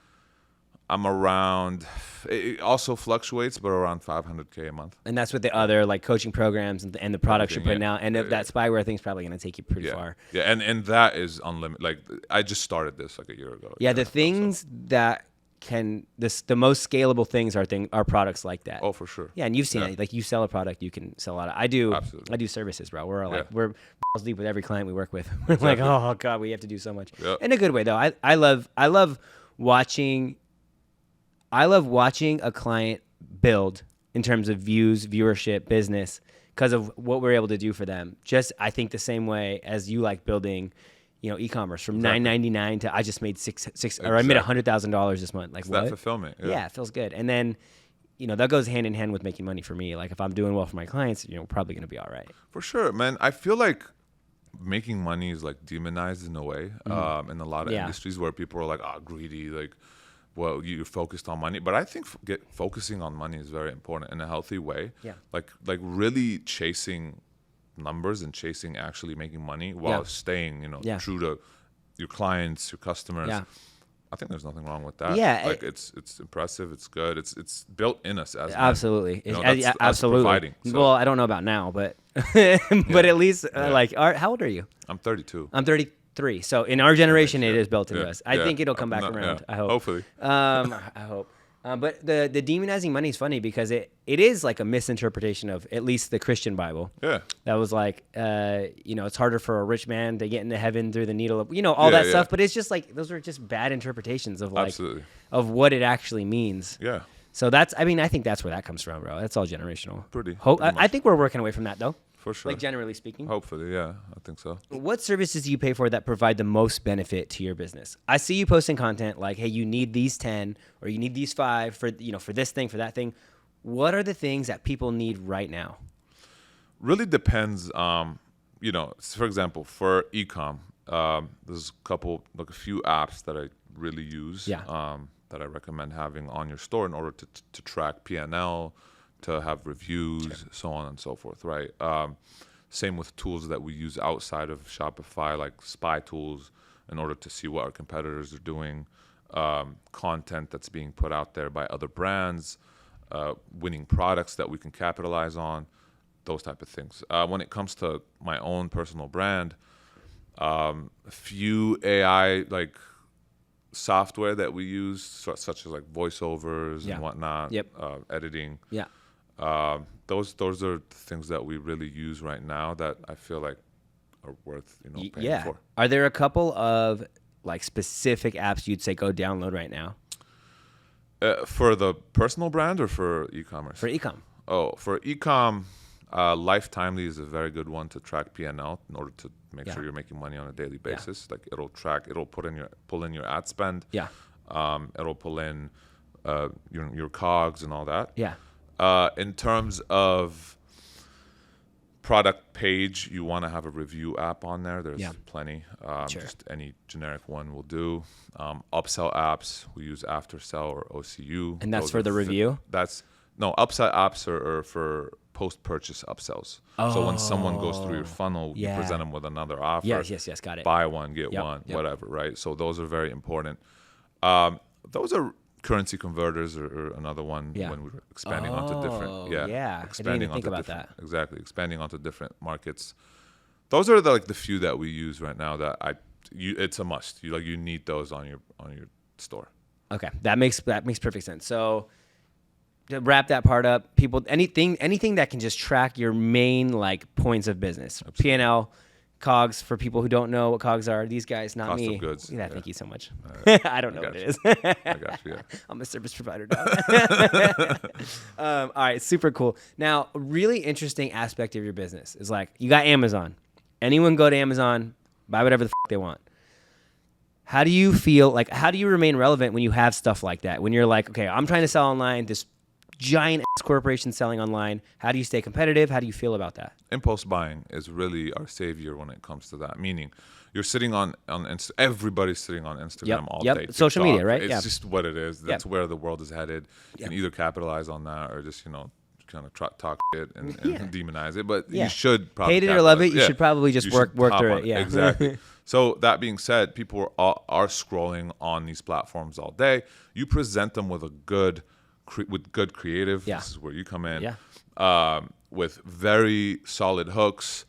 Speaker 2: I'm around. It also fluctuates, but around 500K a month.
Speaker 1: And that's with the other like coaching programs and the products you're putting out. And
Speaker 2: Yeah,
Speaker 1: that spyware thing's probably going to take you pretty far.
Speaker 2: Yeah, and that is unlimited. Like I just started this like a year ago.
Speaker 1: Yeah, the things that the most scalable things are products like that.
Speaker 2: Oh, for sure.
Speaker 1: Yeah, and you've seen it. Like you sell a product, you can sell a lot. I do services, bro. We're like we're balls deep with every client we work with. We're like, oh god, we have to do so much. Yep. In a good way though. I love watching a client build in terms of views, viewership, business, because of what we're able to do for them. Just I think the same way as you like building, e-commerce from $9.99 to I just made or I made $100,000 this month. Like what?
Speaker 2: That fulfillment.
Speaker 1: Yeah, it feels good. And then, that goes hand in hand with making money for me. Like if I'm doing well for my clients, we're probably going to be all right.
Speaker 2: For sure, man. I feel like making money is like demonized in a way in a lot of industries where people are like, greedy, like, well, you're focused on money. But I think focusing on money is very important in a healthy way.
Speaker 1: Yeah.
Speaker 2: Like really chasing numbers and chasing actually making money while staying, true to your clients, your customers. Yeah. I think there's nothing wrong with that.
Speaker 1: Yeah.
Speaker 2: Like it's impressive. It's good. It's built in us as
Speaker 1: absolutely.
Speaker 2: That's
Speaker 1: absolutely.
Speaker 2: Providing, so.
Speaker 1: Well, I don't know about now, but but at least how old are you?
Speaker 2: I'm 32.
Speaker 1: I'm 33. So in our generation, it is built into us. I think it'll come back around. I hope.
Speaker 2: Hopefully.
Speaker 1: I hope. But the demonizing money is funny because it is like a misinterpretation of at least the Christian Bible.
Speaker 2: Yeah.
Speaker 1: That was like, it's harder for a rich man to get into heaven through the needle of, all that stuff. But it's just like, those are just bad interpretations of like, of what it actually means.
Speaker 2: Yeah.
Speaker 1: So I think that's where that comes from, bro. That's all generational.
Speaker 2: Pretty
Speaker 1: I think we're working away from that though.
Speaker 2: For sure.
Speaker 1: Like generally speaking.
Speaker 2: Hopefully, yeah. I think so.
Speaker 1: What services do you pay for that provide the most benefit to your business? I see you posting content like, hey, you need these 10 or you need these 5 for, for this thing, for that thing. What are the things that people need right now?
Speaker 2: Really depends. For example, for e-com, there's a few apps that I really use that I recommend having on your store in order to track P&L, to have reviews, so on and so forth, right? Same with tools that we use outside of Shopify, like spy tools, in order to see what our competitors are doing, content that's being put out there by other brands, winning products that we can capitalize on, those type of things. When it comes to my own personal brand, a few AI like software that we use, such as like voiceovers and whatnot, editing.
Speaker 1: Yeah.
Speaker 2: Those are things that we really use right now that I feel like are worth paying for.
Speaker 1: Are there a couple of like specific apps you'd say go download right now?
Speaker 2: For the personal brand or for e-commerce?
Speaker 1: For e-com.
Speaker 2: Oh, for e-com, Lifetimely is a very good one to track P&L in order to make sure you're making money on a daily basis. Like it'll pull in your ad spend.
Speaker 1: Yeah.
Speaker 2: It'll pull in your COGS and all that.
Speaker 1: Yeah.
Speaker 2: In terms of product page, you want to have a review app on there. There's plenty. Just any generic one will do. Upsell apps, we use Aftersell or OCU.
Speaker 1: And that's for the review?
Speaker 2: Upsell apps are for post-purchase upsells.
Speaker 1: Oh.
Speaker 2: So when someone goes through your funnel, you present them with another offer.
Speaker 1: Yes, got it.
Speaker 2: Buy one, get one, whatever, right? So those are very important. Those are currency converters or another one when we're expanding onto different
Speaker 1: expanding onto that.
Speaker 2: Exactly, expanding onto different markets. Those are the few that we use right now that it's a must. You need those on your store. Okay,
Speaker 1: that makes perfect sense. So to wrap that part up, people anything that can just track your main like points of business. P&L, COGS, for people who don't know what COGS are. These guys, not
Speaker 2: Cost
Speaker 1: me.
Speaker 2: Of goods.
Speaker 1: Yeah, thank you so much. I don't know what it is.
Speaker 2: I got you. Yeah.
Speaker 1: I'm a service provider. All right, super cool. Now, a really interesting aspect of your business is like you got Amazon. Anyone go to Amazon, buy whatever the they want. How do you feel? Like, how do you remain relevant when you have stuff like that? When you're like, okay, I'm trying to sell online, this giant corporation selling online. How do you stay competitive? How do you feel about that?
Speaker 2: Impulse buying is really our savior when it comes to that. Meaning, you're sitting on everybody's sitting on Instagram all day. TikTok,
Speaker 1: social media, right?
Speaker 2: It's just what it is. That's where the world is headed. You can either capitalize on that or just kind of talk it and demonize it, but you should
Speaker 1: probably hate it or love it. You should probably just work through it. Yeah,
Speaker 2: exactly. So that being said, people are scrolling on these platforms all day. You present them with good creative.
Speaker 1: Yeah.
Speaker 2: This is where you come in.
Speaker 1: Yeah.
Speaker 2: With very solid hooks.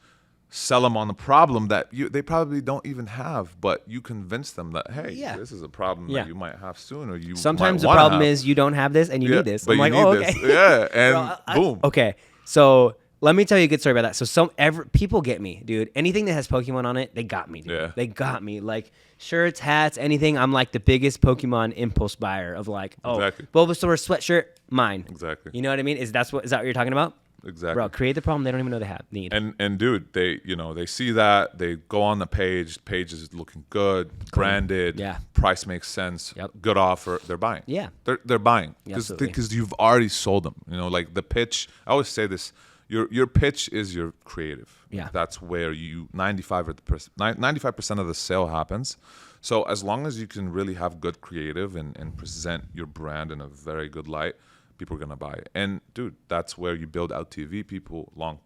Speaker 2: Sell them on the problem that they probably don't even have, but you convince them that, hey, this is a problem that you might have soon, or you
Speaker 1: sometimes the problem is you don't have this and you need this.
Speaker 2: But I'm like, okay. Yeah, and boom.
Speaker 1: Okay, so let me tell you a good story about that. So people get me, dude. Anything that has Pokemon on it, they got me, dude.
Speaker 2: Yeah.
Speaker 1: They got me. Like shirts, hats, anything. I'm like the biggest Pokemon impulse buyer of like, Bulbasaur sweatshirt, mine.
Speaker 2: Exactly.
Speaker 1: You know what I mean? Is that what you're talking about?
Speaker 2: Exactly.
Speaker 1: Bro, create the problem they don't even know they need.
Speaker 2: And dude, they see that, they go on the page is looking good, branded, price makes sense, good offer, they're buying.
Speaker 1: Yeah.
Speaker 2: They're buying because you've already sold them. You know, like the pitch, I always say this, your pitch is your creative.
Speaker 1: Yeah.
Speaker 2: That's where 95% of the sale happens. So as long as you can really have good creative and present your brand in a very good light, people are gonna buy it. And dude, that's where you build LTV, people long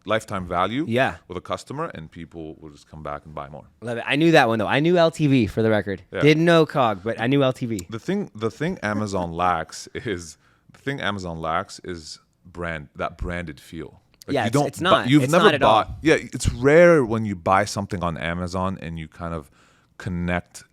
Speaker 2: lifetime value with a customer, and people will just come back and buy more.
Speaker 1: Love it. I knew that one though. I knew LTV for the record. Yeah. Didn't know COG, but I knew LTV.
Speaker 2: The thing Amazon lacks is that branded feel. Like
Speaker 1: it's not.
Speaker 2: You've
Speaker 1: it's
Speaker 2: never
Speaker 1: not at
Speaker 2: bought.
Speaker 1: All.
Speaker 2: Yeah, it's rare when you buy something on Amazon and you kind of connect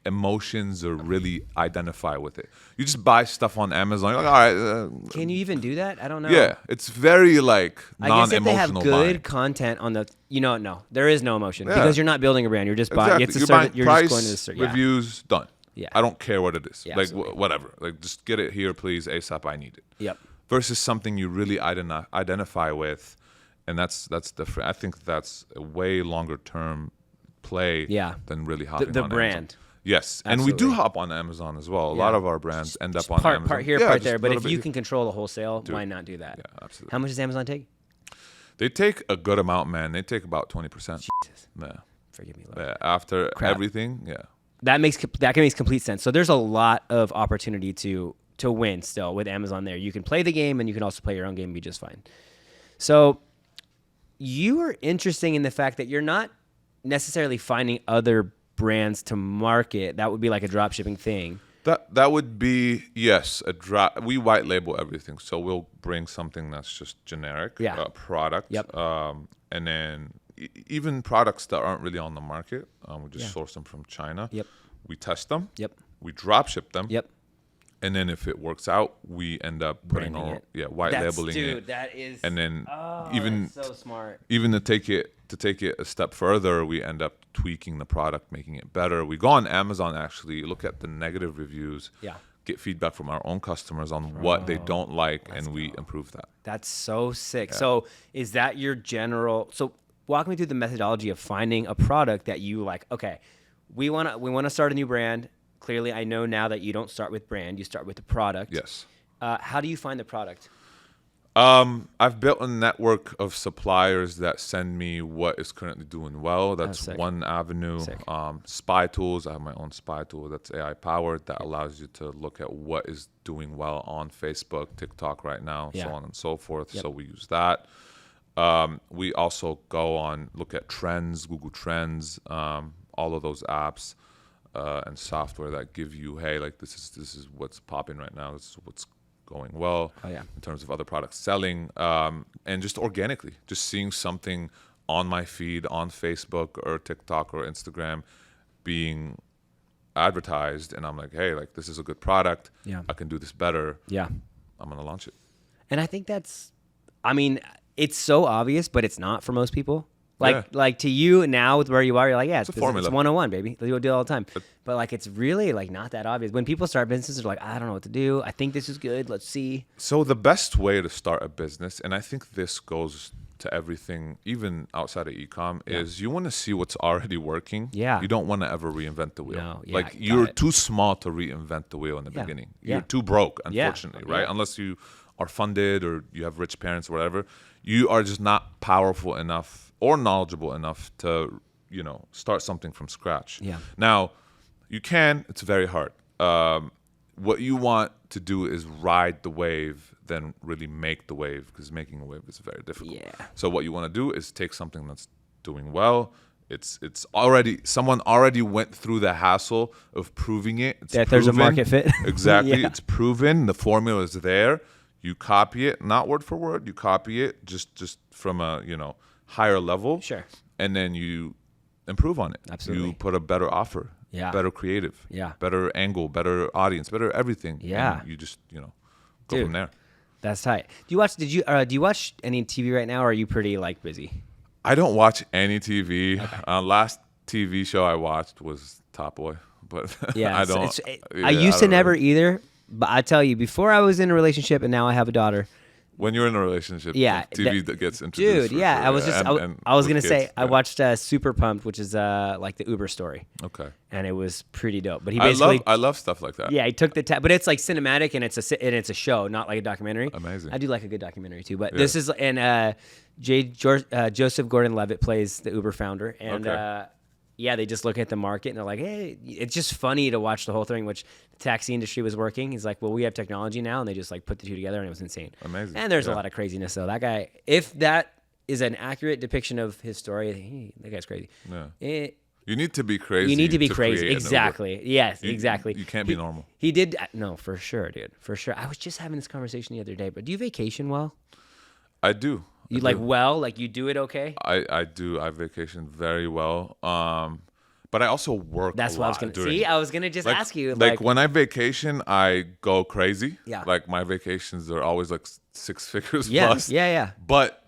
Speaker 2: emotions or really identify with it. You just buy stuff on Amazon. You're like, all right.
Speaker 1: Can you even do that? I don't know.
Speaker 2: Yeah, it's very like non-emotional.
Speaker 1: I guess if they have good content on the, no, there is no emotion because you're not building a brand. You're just buying.
Speaker 2: Exactly.
Speaker 1: You're
Speaker 2: price,
Speaker 1: just going to the store.
Speaker 2: Reviews, done.
Speaker 1: Yeah.
Speaker 2: I don't care what it is.
Speaker 1: Yeah,
Speaker 2: like whatever. Like just get it here, please, ASAP. I need it.
Speaker 1: Yep.
Speaker 2: Versus something you really identify with, and that's different. I think that's a way longer term play than really hopping
Speaker 1: the
Speaker 2: on
Speaker 1: brand.
Speaker 2: Amazon. Yes,
Speaker 1: Absolutely.
Speaker 2: and we do hop on Amazon as well. A lot of our brands end up on Amazon.
Speaker 1: Part here, part there. But if you can control the wholesale, why not do that?
Speaker 2: Yeah, absolutely.
Speaker 1: How much does Amazon take?
Speaker 2: They take a good amount, man. They take about 20%.
Speaker 1: Jesus.
Speaker 2: Yeah.
Speaker 1: Forgive me.
Speaker 2: Yeah. After everything,
Speaker 1: That makes complete sense. So there's a lot of opportunity to win still with Amazon there. You can play the game and you can also play your own game and be just fine. So you are interesting in the fact that you're not necessarily finding other brands to market. That would be like a drop shipping thing.
Speaker 2: That would be, yes, a drop. We white label everything. So we'll bring something that's just generic product.
Speaker 1: Yep.
Speaker 2: And then even products that aren't really on the market, we just source them from China.
Speaker 1: Yep.
Speaker 2: We test them.
Speaker 1: Yep.
Speaker 2: We drop ship them.
Speaker 1: Yep.
Speaker 2: And then if it works out, we end up putting white labeling it.
Speaker 1: Dude, that is.
Speaker 2: And then
Speaker 1: that's so smart.
Speaker 2: Even to take it a step further, we end up tweaking the product, making it better. We go on Amazon, actually look at the negative reviews.
Speaker 1: Yeah.
Speaker 2: Get feedback from our own customers on what they don't like, and we improve that.
Speaker 1: That's so sick. Yeah. So is that your general? So walk me through the methodology of finding a product that you like. Okay, we want to start a new brand. Clearly, I know now that you don't start with brand, you start with the product.
Speaker 2: Yes.
Speaker 1: How do you find the product?
Speaker 2: I've built a network of suppliers that send me what is currently doing well. That's one avenue. Spy tools. I have my own spy tool that's AI powered that allows you to look at what is doing well on Facebook, TikTok right now, so on and so forth. Yep. So we use that. We also look at trends, Google Trends, all of those apps. And software that give you, hey, like this is what's popping right now. This is what's going well in terms of other products selling, and just organically, just seeing something on my feed on Facebook or TikTok or Instagram being advertised, and I'm like, hey, like this is a good product. Yeah, I can do this better. Yeah, I'm gonna launch it.
Speaker 1: And I think it's so obvious, but it's not for most people. Like to you now with where you are, you're like, it's 101, baby. They do it all the time. But like, it's really like not that obvious. When people start businesses, they're like, I don't know what to do. I think this is good. Let's see.
Speaker 2: So the best way to start a business, and I think this goes to everything, even outside of e-com, is you want to see what's already working. Yeah. You don't want to ever reinvent the wheel. No, like you're too small to reinvent the wheel in the beginning. You're too broke, unfortunately, right? Unless you are funded or you have rich parents or whatever. You are just not powerful enough or knowledgeable enough to, start something from scratch. Yeah. Now, you can. It's very hard. What you want to do is ride the wave then really make the wave, because making a wave is very difficult.
Speaker 1: Yeah.
Speaker 2: So what you want to do is take something that's doing well. It's already, someone already went through the hassle of proving it. It's
Speaker 1: that there's a market fit.
Speaker 2: Exactly.
Speaker 1: Yeah.
Speaker 2: It's proven. The formula is there. You copy it, not word for word. You copy it just from a, higher level.
Speaker 1: Sure.
Speaker 2: And then you improve on it.
Speaker 1: Absolutely.
Speaker 2: You put a better offer.
Speaker 1: Yeah.
Speaker 2: Better creative.
Speaker 1: Yeah.
Speaker 2: Better angle, better audience, better everything.
Speaker 1: Yeah.
Speaker 2: And you just, go
Speaker 1: Dude,
Speaker 2: from there.
Speaker 1: That's tight. Do you watch any TV right now, or are you pretty like busy?
Speaker 2: I don't watch any TV. Okay. Last TV show I watched was Top Boy, but
Speaker 1: Yeah,
Speaker 2: I don't.
Speaker 1: I used to never either, but I tell you, before I was in a relationship and now I have a daughter.
Speaker 2: When you're in a relationship,
Speaker 1: yeah,
Speaker 2: TV that gets introduced.
Speaker 1: Dude, yeah,
Speaker 2: sure.
Speaker 1: I was gonna say I watched Super Pumped, which is like the Uber story.
Speaker 2: Okay. And
Speaker 1: it was pretty dope. But he basically,
Speaker 2: I love stuff like that.
Speaker 1: Yeah, he took but it's like cinematic and it's a show, not like a documentary.
Speaker 2: Amazing.
Speaker 1: I do like a good documentary too, but this is Joseph Gordon-Levitt plays the Uber founder, and they just look at the market and they're like, hey, it's just funny to watch the whole thing, which the taxi industry was working. He's like, well, we have technology now, and they just like put the two together, and it was insane.
Speaker 2: Amazing.
Speaker 1: And there's a lot of craziness, though. That guy, if that is an accurate depiction of his story, that guy's crazy.
Speaker 2: Yeah. You need to be crazy.
Speaker 1: You need to be crazy. Exactly. Yes, exactly.
Speaker 2: You can't be normal.
Speaker 1: He did. No, for sure, dude. For sure. I was just having this conversation the other day, but do you vacation well?
Speaker 2: I do.
Speaker 1: You you do it okay?
Speaker 2: I do. I vacation very well. But I also work.
Speaker 1: That's
Speaker 2: what
Speaker 1: I was gonna see. I was gonna just ask you.
Speaker 2: Like when I vacation, I go crazy.
Speaker 1: Yeah.
Speaker 2: Like my vacations are always like 6 figures
Speaker 1: plus.
Speaker 2: Yeah. But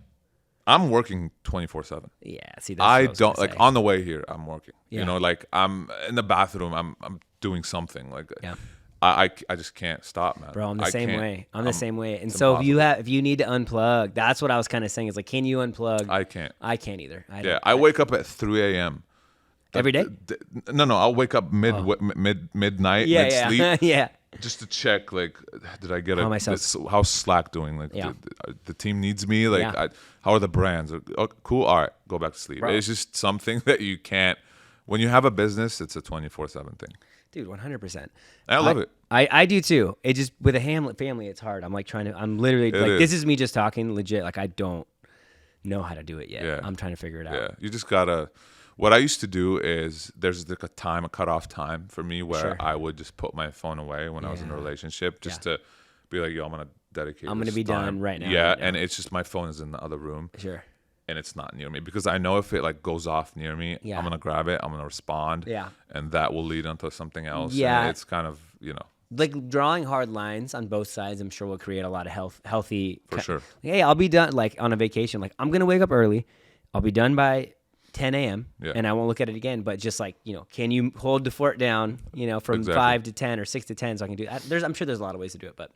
Speaker 2: I'm working 24/7.
Speaker 1: Yeah. See, that's
Speaker 2: I don't like on the way here. I'm working.
Speaker 1: Yeah.
Speaker 2: Like I'm in the bathroom. I'm doing something. Like
Speaker 1: yeah.
Speaker 2: I just can't stop, man.
Speaker 1: Bro, I'm the same way. I'm the same way. And so
Speaker 2: impossible.
Speaker 1: if you need to unplug, that's what I was kind of saying. Is like, can you unplug?
Speaker 2: I can't.
Speaker 1: I can't either.
Speaker 2: I wake up at 3 a.m.
Speaker 1: Every day?
Speaker 2: No. I'll wake up midnight, mid-sleep.
Speaker 1: Yeah.
Speaker 2: Just to check, like, did I get how's Slack doing? Like, the team needs me. Like, how are the brands? Cool. All right, go back to sleep. Bro. It's just something that you can't. When you have a business, it's a 24/7 thing.
Speaker 1: Dude, 100%.
Speaker 2: I love it.
Speaker 1: I do too. It just with a family, it's hard. I'm like I'm literally this is me just talking legit. Like I don't know how to do it yet. Yeah. I'm trying to figure it out.
Speaker 2: Yeah, you just gotta. What I used to do is there's like a cutoff time for me where I would just put my phone away when I was in a relationship just to be like, yo, I'm gonna dedicate.
Speaker 1: I'm gonna be done right now.
Speaker 2: Yeah,
Speaker 1: right now.
Speaker 2: And it's just my phone is in the other room.
Speaker 1: Sure.
Speaker 2: And it's not near me because I know if it like goes off near me, I'm gonna grab it, I'm gonna respond, and that will lead onto something else.
Speaker 1: Yeah,
Speaker 2: and it's kind of
Speaker 1: like drawing hard lines on both sides. I'm sure will create a lot of healthy.
Speaker 2: For sure.
Speaker 1: Hey, I'll be done. Like on a vacation, like I'm gonna wake up early. I'll be done by 10 a.m. and I won't look at it again. But just like can you hold the fort down? From 5 to 10 or 6 to 10, so I can do that. I'm sure there's a lot of ways to do it, but.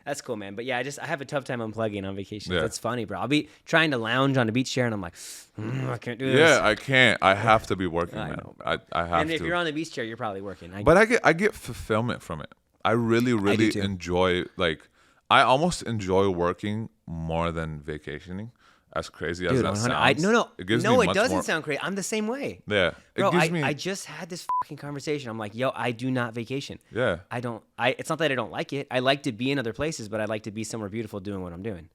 Speaker 1: That's cool, man. But yeah, I have a tough time unplugging on vacation. Yeah. That's funny, bro. I'll be trying to lounge on a beach chair, and I'm like, I can't do this.
Speaker 2: Yeah, I can't. I have to be working, man. I have to.
Speaker 1: And if you're on the beach chair, you're probably working.
Speaker 2: But I get fulfillment from it. I really enjoy. Like, I almost enjoy working more than vacationing. As crazy as that sounds.
Speaker 1: It doesn't sound crazy. I'm the same way.
Speaker 2: Yeah.
Speaker 1: Bro, I just had this fucking conversation. I'm like, yo, I do not vacation.
Speaker 2: Yeah.
Speaker 1: It's not that I don't like it. I like to be in other places, but I like to be somewhere beautiful doing what I'm doing.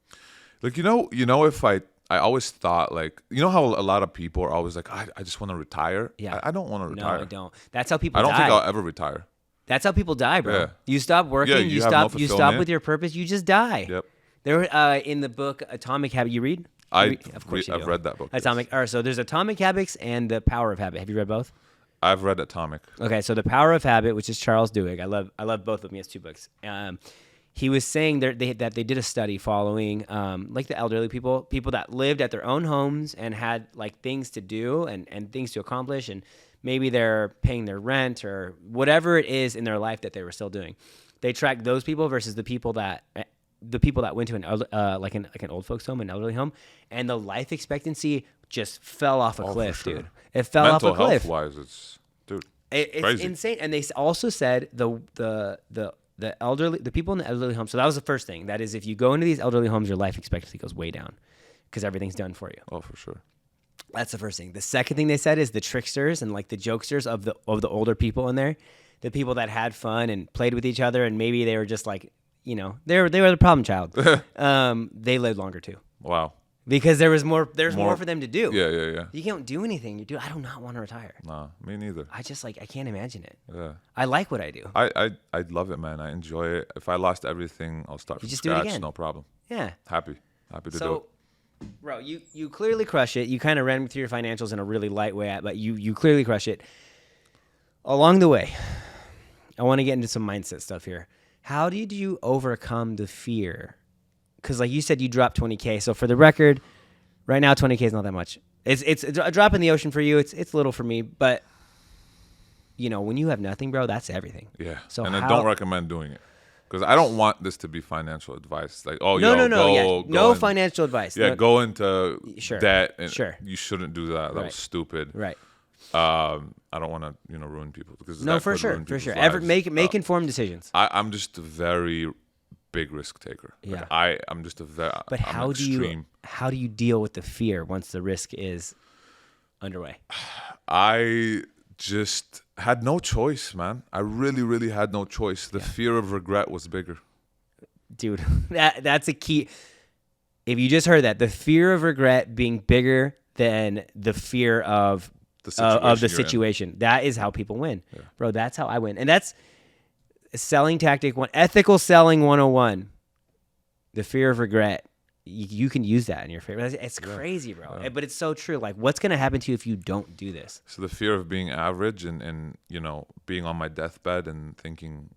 Speaker 2: Like, if I always thought like, how a lot of people are always like, I just want to retire.
Speaker 1: Yeah.
Speaker 2: I don't want to retire.
Speaker 1: No, I don't. That's how people die.
Speaker 2: I don't think I'll ever retire.
Speaker 1: That's how people die, bro.
Speaker 2: Yeah.
Speaker 1: You stop working, you stop with your purpose, you just die.
Speaker 2: Yep.
Speaker 1: There in the book Atomic Habits, you read?
Speaker 2: Of course I've read that book.
Speaker 1: Atomic. All right, so there's Atomic Habits and The Power of Habit. Have you read both?
Speaker 2: I've read Atomic.
Speaker 1: Okay, so The Power of Habit, which is Charles Duhigg. I love both of them. He has 2 books. He was saying that they did a study following like the elderly people that lived at their own homes and had like things to do and things to accomplish, and maybe they're paying their rent or whatever it is in their life that they were still doing. They tracked those people versus the people that went to an like an old folks home, an elderly home, and the life expectancy just fell off a cliff, dude. It fell off a cliff.
Speaker 2: Mental health wise,
Speaker 1: it's
Speaker 2: crazy.
Speaker 1: Insane. And they also said the elderly, the people in the elderly home. So that was the first thing. That is, if you go into these elderly homes, your life expectancy goes way down because everything's done for you.
Speaker 2: Oh, for sure.
Speaker 1: That's the first thing. The second thing they said is the tricksters and like the jokesters of the older people in there, the people that had fun and played with each other, and maybe they were just like, they were the problem child. They lived longer too.
Speaker 2: Wow.
Speaker 1: Because there's more for them to do.
Speaker 2: Yeah.
Speaker 1: You can't do anything. I do not want to retire.
Speaker 2: Nah, me neither.
Speaker 1: I just I can't imagine it.
Speaker 2: Yeah.
Speaker 1: I like what I do.
Speaker 2: I love it, man. I enjoy it. If I lost everything, I'll start from
Speaker 1: just
Speaker 2: scratch.
Speaker 1: do it again.
Speaker 2: No problem.
Speaker 1: Yeah.
Speaker 2: Happy to do it.
Speaker 1: So, bro, you clearly crush it. You kind of ran through your financials in a really light way, but you clearly crush it. Along the way, I want to get into some mindset stuff here. How did you overcome the fear? Because like you said, you dropped 20K. So for the record, right now 20K is not that much. It's a drop in the ocean for you. It's little for me, but when you have nothing, bro, that's everything.
Speaker 2: Yeah. So I don't recommend doing it because I don't want this to be financial advice. Like, no
Speaker 1: financial advice.
Speaker 2: Yeah, go into debt. And
Speaker 1: Sure.
Speaker 2: You shouldn't do that. That was stupid.
Speaker 1: Right.
Speaker 2: I don't want to ruin people because
Speaker 1: for sure. Make informed decisions.
Speaker 2: I'm just a very big risk taker.
Speaker 1: Yeah.
Speaker 2: I'm just a very.
Speaker 1: But how do you deal with the fear once the risk is underway?
Speaker 2: I just had no choice, man. I really, really had no choice. The fear of regret was bigger.
Speaker 1: Dude, that's a key. If you just heard that, the fear of regret being bigger than the fear of the situation. That is how people win. Yeah. Bro, that's how I win. And that's selling tactic 1, ethical selling 101. The fear of regret. You can use that in your favor. It's crazy, bro. Yeah. But it's so true. Like, what's going to happen to you if you don't do this?
Speaker 2: So the fear of being average and being on my deathbed and thinking,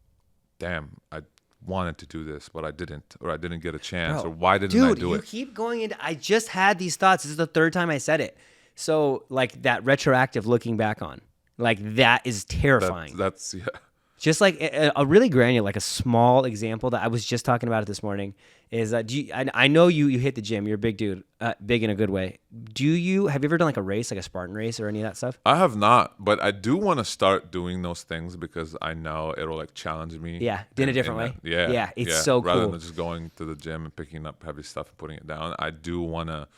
Speaker 2: damn, I wanted to do this, but I didn't, or I didn't get a chance, or why didn't I do it?
Speaker 1: You keep going into, I just had these thoughts. This is the 3rd time I said it. So like that retroactive looking back on, like that is terrifying.
Speaker 2: That's
Speaker 1: Just like a really granular, like a small example that I was just talking about it this morning is, I know you hit the gym. You're a big dude, big in a good way. Have you ever done like a race, like a Spartan race or any of that stuff?
Speaker 2: I have not, but I do want to start doing those things because I know it'll like challenge me.
Speaker 1: Yeah, in a different way.
Speaker 2: Yeah.
Speaker 1: It's so cool.
Speaker 2: Rather than just going to the gym and picking up heavy stuff and putting it down, I do want to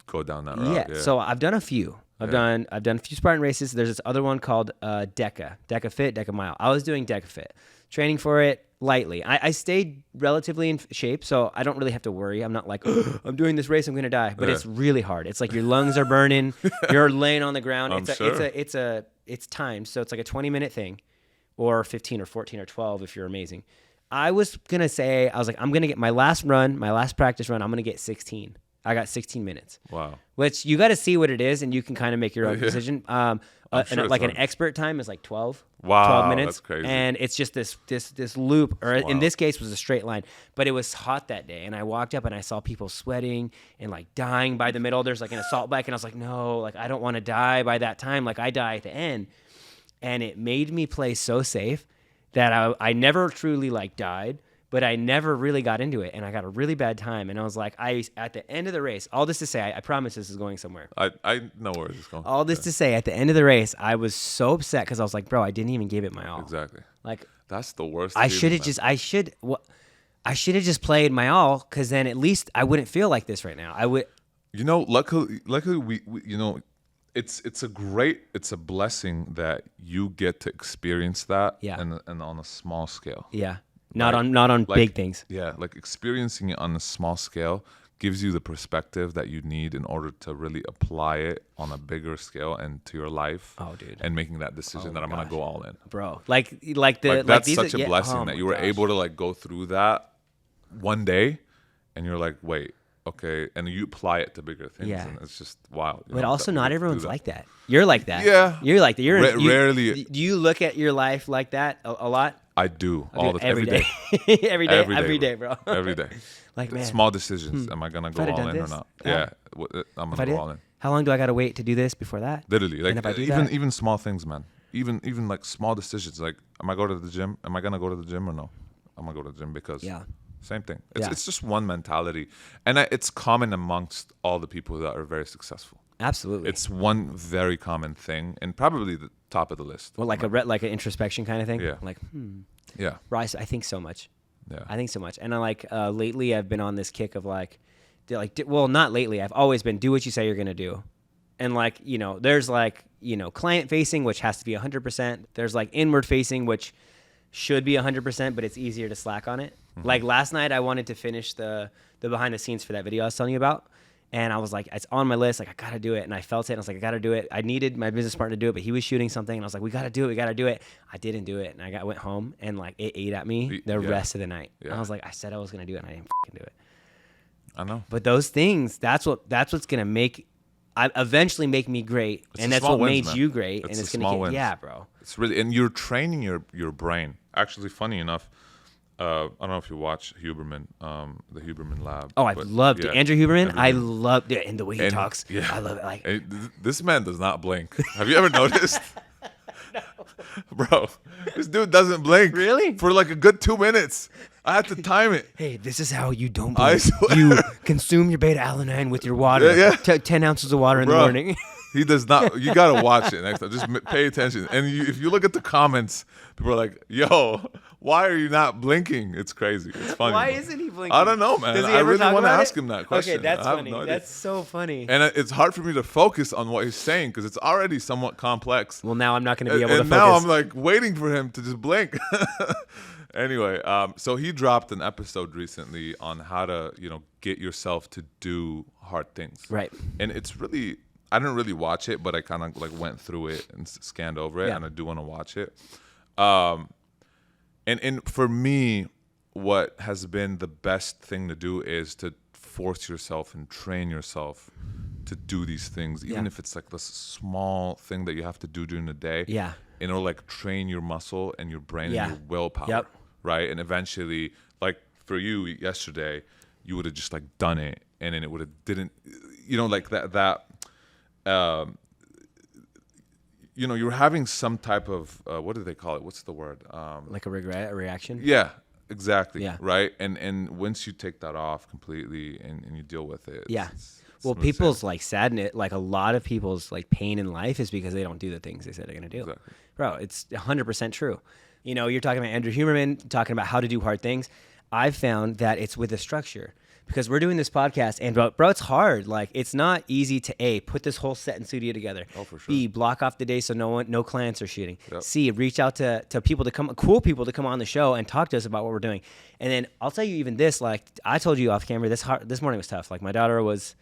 Speaker 2: go down that route.
Speaker 1: Yeah. So I've done a few. I've done a few Spartan races. There's this other one called Deca Fit, Deca Mile. I was doing Deca Fit, training for it lightly. I stayed relatively in shape, so I don't really have to worry. I'm not like, I'm doing this race, I'm gonna die. But it's really hard. It's like your lungs are burning. You're laying on the ground. It's timed, so it's like a 20-minute thing, or 15 or 14 or 12 if you're amazing. I was like, I'm gonna get my last practice run. I'm gonna get 16. I got 16 minutes.
Speaker 2: Wow.
Speaker 1: Which you got to see what it is, and you can kind of make your own decision. An expert time is like 12.
Speaker 2: Wow,
Speaker 1: 12 minutes.
Speaker 2: That's crazy.
Speaker 1: And it's just this loop, or in this case was a straight line. But it was hot that day, and I walked up and I saw people sweating and like dying by the middle. There's like an assault bike, and I was like, no, like I don't want to die by that time. Like I die at the end. And it made me play so safe that I never truly like died. But I never really got into it, and I got a really bad time. And I was like, at the end of the race, all this to say, I promise this is going somewhere.
Speaker 2: I know where this is going.
Speaker 1: All this to say, at the end of the race, I was so upset because I was like, bro, I didn't even give it my all.
Speaker 2: Exactly.
Speaker 1: Like
Speaker 2: that's the worst.
Speaker 1: I should have just played my all, because then at least I wouldn't feel like this right now. I would.
Speaker 2: Luckily, we it's a blessing that you get to experience that.
Speaker 1: Yeah.
Speaker 2: And on a small scale.
Speaker 1: Yeah. Not on big things.
Speaker 2: Yeah, like experiencing it on a small scale gives you the perspective that you need in order to really apply it on a bigger scale and to your life.
Speaker 1: Oh, dude.
Speaker 2: And making that decision that I'm gonna go all in,
Speaker 1: bro.
Speaker 2: That's such a blessing that you were able to like go through that one day, and you're like, wait, okay, and you apply it to bigger things, and it's just wild.
Speaker 1: But also, not everyone's like that. You're like that.
Speaker 2: Yeah,
Speaker 1: you're like that.
Speaker 2: Rarely.
Speaker 1: Do you look at your life like that a lot?
Speaker 2: I do
Speaker 1: every day. every day, bro.
Speaker 2: Every day.
Speaker 1: Like, man,
Speaker 2: small decisions. Am I gonna go all in or not? Yeah, I'm gonna go all in.
Speaker 1: How long do I gotta wait to do this before that?
Speaker 2: Literally, like even small things, man. Even like small decisions. Like, am I going to the gym? Am I gonna go to the gym or no? I'm gonna go to the gym because same thing. It's just one mentality, and it's common amongst all the people that are very successful.
Speaker 1: Absolutely,
Speaker 2: it's one very common thing, and probably the top of the list.
Speaker 1: Well, like an introspection kind of thing.
Speaker 2: Yeah.
Speaker 1: Like,
Speaker 2: yeah.
Speaker 1: Bryce, I think so much.
Speaker 2: Yeah.
Speaker 1: I think so much, and I lately I've been on this kick of well, not lately. I've always been do what you say you're gonna do, and there's client facing, which has to be 100%. There's inward facing, which should be 100%, but it's easier to slack on it. Mm-hmm. Like last night, I wanted to finish the behind the scenes for that video I was telling you about. And I was like, it's on my list. Like, I got to do it. And I felt it. And I was like, I got to do it. I needed my business partner to do it, but he was shooting something. And I was like, we got to do it. We got to do it. I didn't do it. And I went home and like it ate at me the rest of the night. Yeah. And I was like, I said I was going to do it and I didn't fucking do it.
Speaker 2: I know.
Speaker 1: But those things, that's what's going to eventually make me great. And that's what made you great. And it's going to get, yeah, bro.
Speaker 2: It's really, and you're training your brain. Actually, funny enough, I don't know if you watch Huberman, the Huberman Lab.
Speaker 1: Oh, I loved it. Andrew Huberman, I loved it. And the way he talks, I love it. Like,
Speaker 2: this man does not blink. Have you ever noticed? No. Bro, this dude doesn't blink.
Speaker 1: Really?
Speaker 2: For like a good 2 minutes. I had to time it.
Speaker 1: Hey, this is how you don't blink. You consume your beta-alanine with your water.
Speaker 2: Yeah.
Speaker 1: 10 ounces of water in the morning.
Speaker 2: He does not. You got to watch it next time. Just pay attention. And if you look at the comments, people are like, yo, why are you not blinking? It's crazy. It's funny.
Speaker 1: Why isn't he blinking?
Speaker 2: I don't know, man.
Speaker 1: Does he
Speaker 2: I
Speaker 1: ever
Speaker 2: really want to ask
Speaker 1: it?
Speaker 2: him that question.
Speaker 1: Okay, that's funny. That's so funny.
Speaker 2: And it's hard for me to focus on what he's saying because it's already somewhat complex.
Speaker 1: Well, now I'm not going to be able to focus.
Speaker 2: And now I'm like waiting for him to just blink. Anyway, so he dropped an episode recently on how to, get yourself to do hard things.
Speaker 1: Right.
Speaker 2: And it's really, I didn't really watch it, but I kind of like went through it and scanned over it, and I do want to watch it. And for me, what has been the best thing to do is to force yourself and train yourself to do these things, even if it's like this small thing that you have to do during the day.
Speaker 1: Yeah.
Speaker 2: In order to like train your muscle and your brain and your willpower.
Speaker 1: Yep.
Speaker 2: Right. And eventually, like for you yesterday, you would have just like done it, and then it would have didn't, like that. You're having some type of what do they call it? What's the word?
Speaker 1: Like a regret, a reaction.
Speaker 2: Yeah, exactly.
Speaker 1: Yeah.
Speaker 2: Right. And once you take that off completely and you deal with it. It's
Speaker 1: people's like sadness, like a lot of people's like pain in life is because they don't do the things they said they're gonna do.
Speaker 2: Exactly.
Speaker 1: Bro, it's 100% true. You're talking about Andrew Huberman talking about how to do hard things. I've found that it's with a structure. Because we're doing this podcast, and bro, it's hard. Like, it's not easy to A, put this whole set in studio together.
Speaker 2: Oh, for sure.
Speaker 1: B, block off the day so no clients are shooting.
Speaker 2: Yep.
Speaker 1: C, reach out to people cool people to come on the show and talk to us about what we're doing. And then I'll tell you even this, like I told you off camera, this morning was tough. Like my daughter was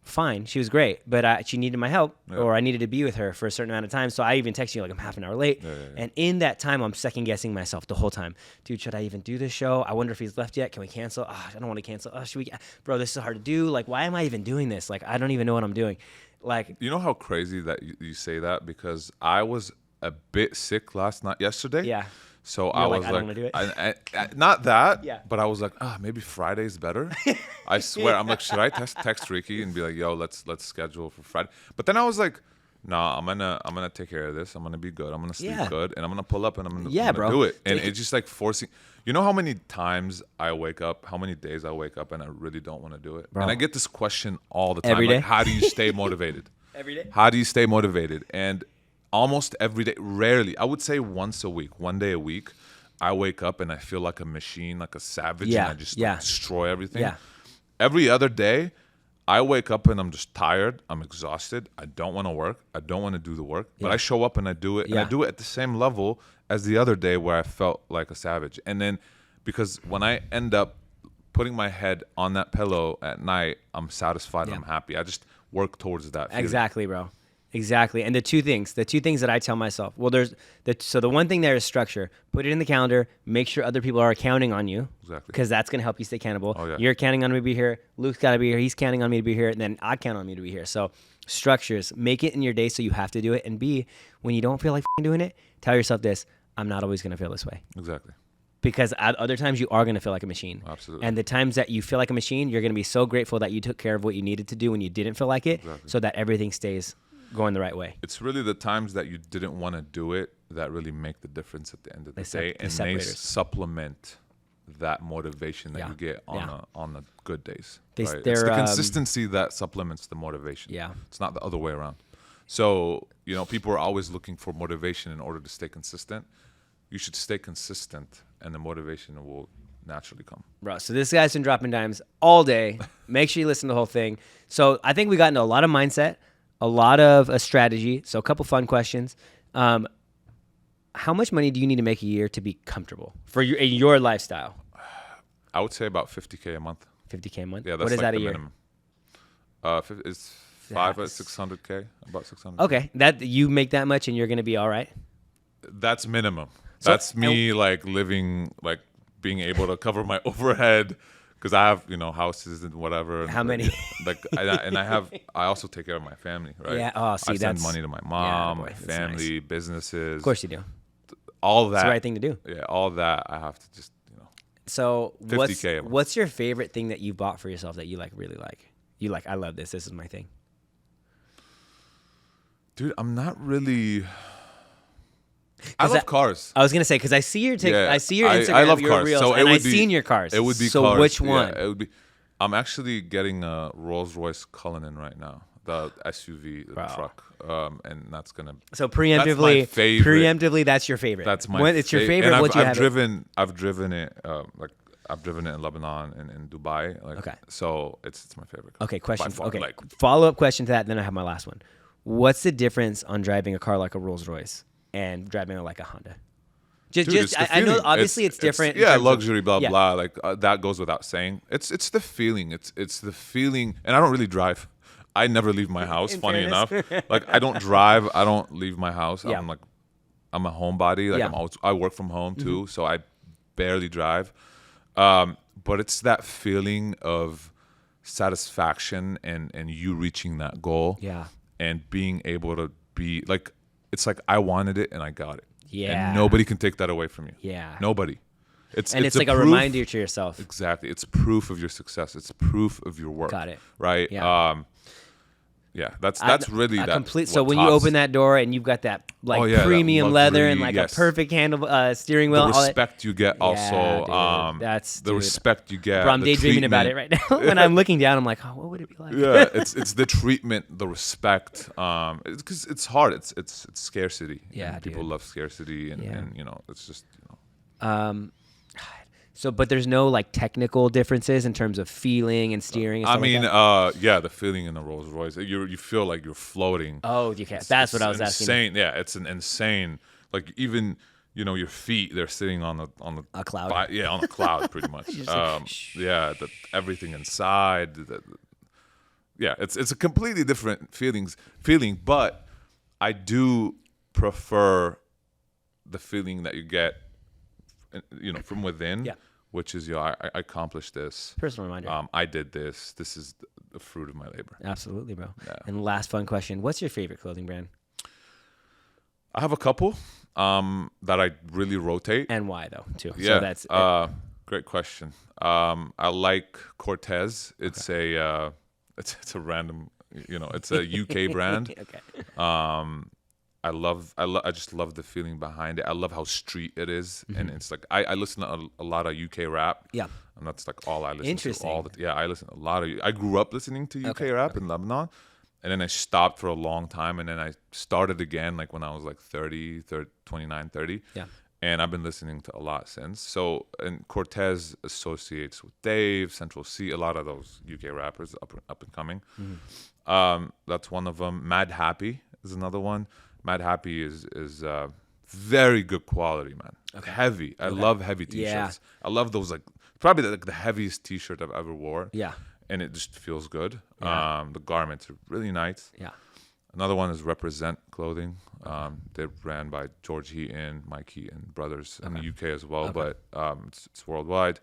Speaker 1: fine, she was great, but she needed my help, or I needed to be with her for a certain amount of time. So I even texted you like I'm half an hour late, and in that time I'm second guessing myself the whole time. Dude, should I even do this show? I wonder if he's left yet. Can we cancel? I don't want to cancel. Should we? Bro, this is hard to do. Like, why am I even doing this? Like, I don't even know what I'm doing. Like,
Speaker 2: you know how crazy that you say that, because I was a bit sick yesterday.
Speaker 1: Yeah.
Speaker 2: So I was
Speaker 1: I don't want to do it.
Speaker 2: I, not that,
Speaker 1: Yeah.
Speaker 2: But I was like, maybe Friday's better. I swear, I'm like, should I text Ricky and be like, yo, let's schedule for Friday? But then I was like, nah, I'm gonna take care of this. I'm gonna be good. I'm gonna sleep good, and I'm gonna pull up and I'm gonna do it. And it's just like forcing. You know how many times I wake up, how many days I wake up, and I really don't want to do it. Bro. And I get this question all the time.
Speaker 1: Every day?
Speaker 2: Like, how do you stay motivated?
Speaker 1: Every day.
Speaker 2: How do you stay motivated? And almost every day, rarely, I would say once a week, one day a week, I wake up and I feel like a machine, like a savage, and I just destroy everything.
Speaker 1: Yeah.
Speaker 2: Every other day, I wake up and I'm just tired. I'm exhausted. I don't want to work. I don't want to do the work. But I show up and I do it. And I do it at the same level as the other day where I felt like a savage. And then because when I end up putting my head on that pillow at night, I'm satisfied and I'm happy. I just work towards that feeling.
Speaker 1: Exactly, bro. Exactly. And the two things that I tell myself, well, so the one thing there is structure. Put it in the calendar. Make sure other people are counting on you.
Speaker 2: Exactly.
Speaker 1: Because that's going to help you stay accountable.
Speaker 2: Oh, yeah.
Speaker 1: You're counting on me to be here. Luke's got to be here. He's counting on me to be here. And then I count on me to be here. So structures, make it in your day so you have to do it. And B, when you don't feel like doing it, tell yourself this, I'm not always going to feel this way.
Speaker 2: Exactly.
Speaker 1: Because at other times you are going to feel like a machine.
Speaker 2: Absolutely.
Speaker 1: And the times that you feel like a machine, you're going to be so grateful that you took care of what you needed to do when you didn't feel like it, so that everything stays going the right way.
Speaker 2: It's really the times that you didn't want to do it that really make the difference at the end of the day, and they supplement that motivation that you get on the good days. It's the consistency that supplements the motivation.
Speaker 1: Yeah,
Speaker 2: it's not the other way around. So people are always looking for motivation in order to stay consistent. You should stay consistent, and the motivation will naturally come.
Speaker 1: Bro, so this guy's been dropping dimes all day. Make sure you listen to the whole thing. So I think we got into a lot of mindset, a lot of a strategy. So a couple fun questions. How much money do you need to make a year to be comfortable for your lifestyle?
Speaker 2: I would say about 50K a month.
Speaker 1: 50K a month.
Speaker 2: Yeah, that's
Speaker 1: what is
Speaker 2: like
Speaker 1: that a
Speaker 2: the
Speaker 1: year?
Speaker 2: minimum. It's 600K, about 600.
Speaker 1: Okay, that you make that much and you're gonna be all right.
Speaker 2: That's minimum.
Speaker 1: So-
Speaker 2: That's me like living, like being able to cover my overhead because I have houses and whatever. And
Speaker 1: How many?
Speaker 2: Like I also take care of my family, right?
Speaker 1: Yeah. Oh, see,
Speaker 2: I send
Speaker 1: that's
Speaker 2: money to my mom,
Speaker 1: boy,
Speaker 2: my
Speaker 1: that's
Speaker 2: family, businesses.
Speaker 1: Of course you do.
Speaker 2: All that.
Speaker 1: It's the right thing to do.
Speaker 2: Yeah, all that I have to just
Speaker 1: So
Speaker 2: 50K.
Speaker 1: what's your favorite thing that you bought for yourself that you like really like? You like, I love this. This is my thing.
Speaker 2: Dude, I'm not really. I love cars.
Speaker 1: I was gonna say because I see your I see your Instagram,
Speaker 2: I love
Speaker 1: your
Speaker 2: cars.
Speaker 1: reels,
Speaker 2: So
Speaker 1: and I've seen your cars.
Speaker 2: It would be
Speaker 1: so
Speaker 2: cars.
Speaker 1: which one?
Speaker 2: Yeah, it would be. I'm actually getting a Rolls-Royce Cullinan right now, the SUV, the truck, and that's gonna.
Speaker 1: So preemptively,
Speaker 2: that's my favorite.
Speaker 1: Preemptively, that's your favorite.
Speaker 2: That's my.
Speaker 1: When it's your favorite.
Speaker 2: And
Speaker 1: what you have?
Speaker 2: I've driven it. I've driven it in Lebanon and in Dubai. Like,
Speaker 1: okay.
Speaker 2: So it's my favorite car.
Speaker 1: Okay. Question.
Speaker 2: Far,
Speaker 1: okay.
Speaker 2: Like,
Speaker 1: follow up question to that. Then I have my last one. What's the difference on driving a car like a Rolls Royce and driving like a Honda? I know obviously it's different.
Speaker 2: Yeah, luxury, blah blah. Like that goes without saying. It's the feeling. It's the feeling. And I don't really drive. I never leave my house. Funny enough, like I don't drive. I don't leave my house.
Speaker 1: Yeah.
Speaker 2: I'm a homebody. Like I work from home too, so I barely drive. But it's that feeling of satisfaction and you reaching that goal.
Speaker 1: Yeah.
Speaker 2: And being able to be like, it's like I wanted it and I got it.
Speaker 1: Yeah.
Speaker 2: And nobody can take that away from you.
Speaker 1: Yeah.
Speaker 2: Nobody. It's
Speaker 1: like a
Speaker 2: proof,
Speaker 1: reminder to yourself.
Speaker 2: Exactly. It's proof of your success. It's proof of your work.
Speaker 1: Got it.
Speaker 2: Right.
Speaker 1: Yeah.
Speaker 2: That's really that
Speaker 1: complete. So when you open that door and you've got that premium leather and like a perfect handle steering wheel,
Speaker 2: the respect you get also.
Speaker 1: Dude, that's
Speaker 2: the respect you get.
Speaker 1: Bro, I'm daydreaming about it right now. When I'm looking down, I'm like, oh, what would it be like?
Speaker 2: Yeah, it's the treatment, the respect. Because it's hard. It's scarcity.
Speaker 1: Yeah,
Speaker 2: and people love scarcity, and it's just.
Speaker 1: So, but there's no like technical differences in terms of feeling and steering. And stuff like that?
Speaker 2: The feeling in the Rolls Royce, you feel like you're floating.
Speaker 1: Oh, you can't. That's what I was asking.
Speaker 2: Insane. Yeah, it's an insane. Like even your feet, they're sitting on
Speaker 1: a cloud.
Speaker 2: On a cloud, pretty much. Everything inside. It's a completely different feeling, but I do prefer the feeling that you get, from within. Yeah. Which is, I accomplished this.
Speaker 1: Personal reminder.
Speaker 2: I did this. This is the fruit of my labor.
Speaker 1: Absolutely, bro.
Speaker 2: Yeah.
Speaker 1: And last fun question. What's your favorite clothing brand?
Speaker 2: I have a couple that I really rotate.
Speaker 1: And why, though, too?
Speaker 2: Yeah.
Speaker 1: So that's
Speaker 2: great question. I like Cortez. It's a random, it's a UK brand.
Speaker 1: Okay.
Speaker 2: I just love the feeling behind it. I love how street it is, and it's like I listen to a lot of UK rap.
Speaker 1: Yeah,
Speaker 2: and that's like all I listen
Speaker 1: Interesting.
Speaker 2: to. I listen to a lot of. I grew up listening to UK rap in Lebanon, and then I stopped for a long time, and then I started again like when I was like 29, 30.
Speaker 1: Yeah,
Speaker 2: and I've been listening to a lot since. So, and Cortez associates with Dave, Central C, a lot of those UK rappers up and coming. Mm-hmm. That's one of them. Mad Happy is another one. Mad Happy is very good quality, man. Okay. Heavy. I love heavy t-shirts. Yeah. I love those, like probably the heaviest t-shirt I've ever wore.
Speaker 1: Yeah.
Speaker 2: And it just feels good.
Speaker 1: Yeah.
Speaker 2: The garments are really nice.
Speaker 1: Yeah.
Speaker 2: Another one is Represent Clothing. They're ran by George Heaton, Mike Heaton brothers in the UK as well, but it's worldwide.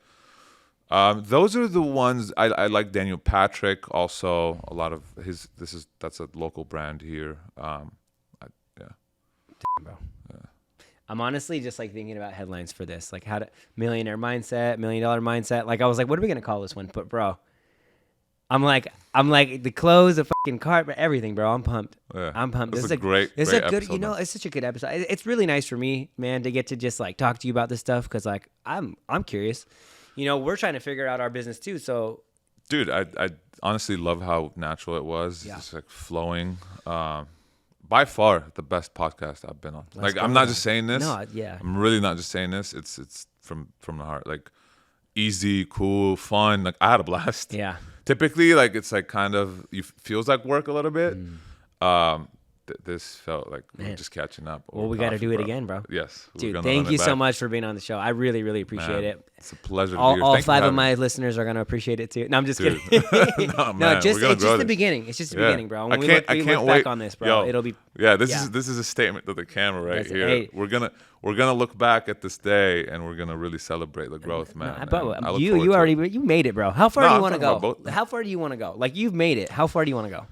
Speaker 2: Those are the ones I like. Daniel Patrick also, a lot of his. That's a local brand here.
Speaker 1: Damn, bro. Yeah. I'm honestly just like thinking about headlines for this, like how to millionaire mindset, $1 million mindset. Like I was like, what are we gonna call this one? But bro, I'm like the clothes, the fucking cart, but everything, bro. I'm pumped.
Speaker 2: Yeah.
Speaker 1: I'm pumped.
Speaker 2: This
Speaker 1: is
Speaker 2: a great
Speaker 1: good.
Speaker 2: episode,
Speaker 1: It's such a good episode. It's really nice for me, man, to get to just like talk to you about this stuff because like I'm curious. We're trying to figure out our business too. So,
Speaker 2: dude, I honestly love how natural it was.
Speaker 1: Yeah.
Speaker 2: Just like flowing. By far the best podcast I've been on. I'm not just saying this.
Speaker 1: No, yeah.
Speaker 2: I'm really not just saying this. It's from the heart. Like easy, cool, fun. Like I had a blast.
Speaker 1: Yeah.
Speaker 2: Typically, like it's like kind of feels like work a little bit. this felt like we're just catching up.
Speaker 1: Well, we got to do it again, bro.
Speaker 2: Yes.
Speaker 1: Dude, thank you so much for being on the show. I really, really appreciate it.
Speaker 2: It's a pleasure.
Speaker 1: All 5 of my listeners are going to appreciate it too. No, I'm just kidding. No, it's just the beginning. It's just the beginning, bro. When we look back on this, bro, it'll be.
Speaker 2: Yeah, this is a statement to the camera right here. Hey. We're gonna look back at this day and we're gonna really celebrate the growth, man.
Speaker 1: But you made it, bro. How far do you want to go? How far do you want to go? Like, you've made it. How far do you want to go?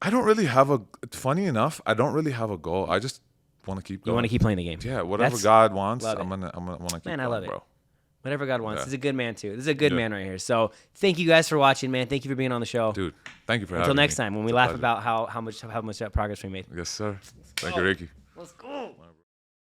Speaker 2: I don't really have funny enough, I don't really have a goal. I just want to keep going.
Speaker 1: You want to keep playing the game.
Speaker 2: Yeah, whatever God wants, I'm gonna want to keep going,
Speaker 1: I love it.
Speaker 2: Bro.
Speaker 1: Whatever God wants. He's a good man too. This is a good man right here. So thank you guys for watching, man. Thank you for being on the show.
Speaker 2: Dude, thank you for having me.
Speaker 1: Until next time when we laugh about how much progress we made.
Speaker 2: Yes, sir. Thank you, Ricky.
Speaker 1: Let's go.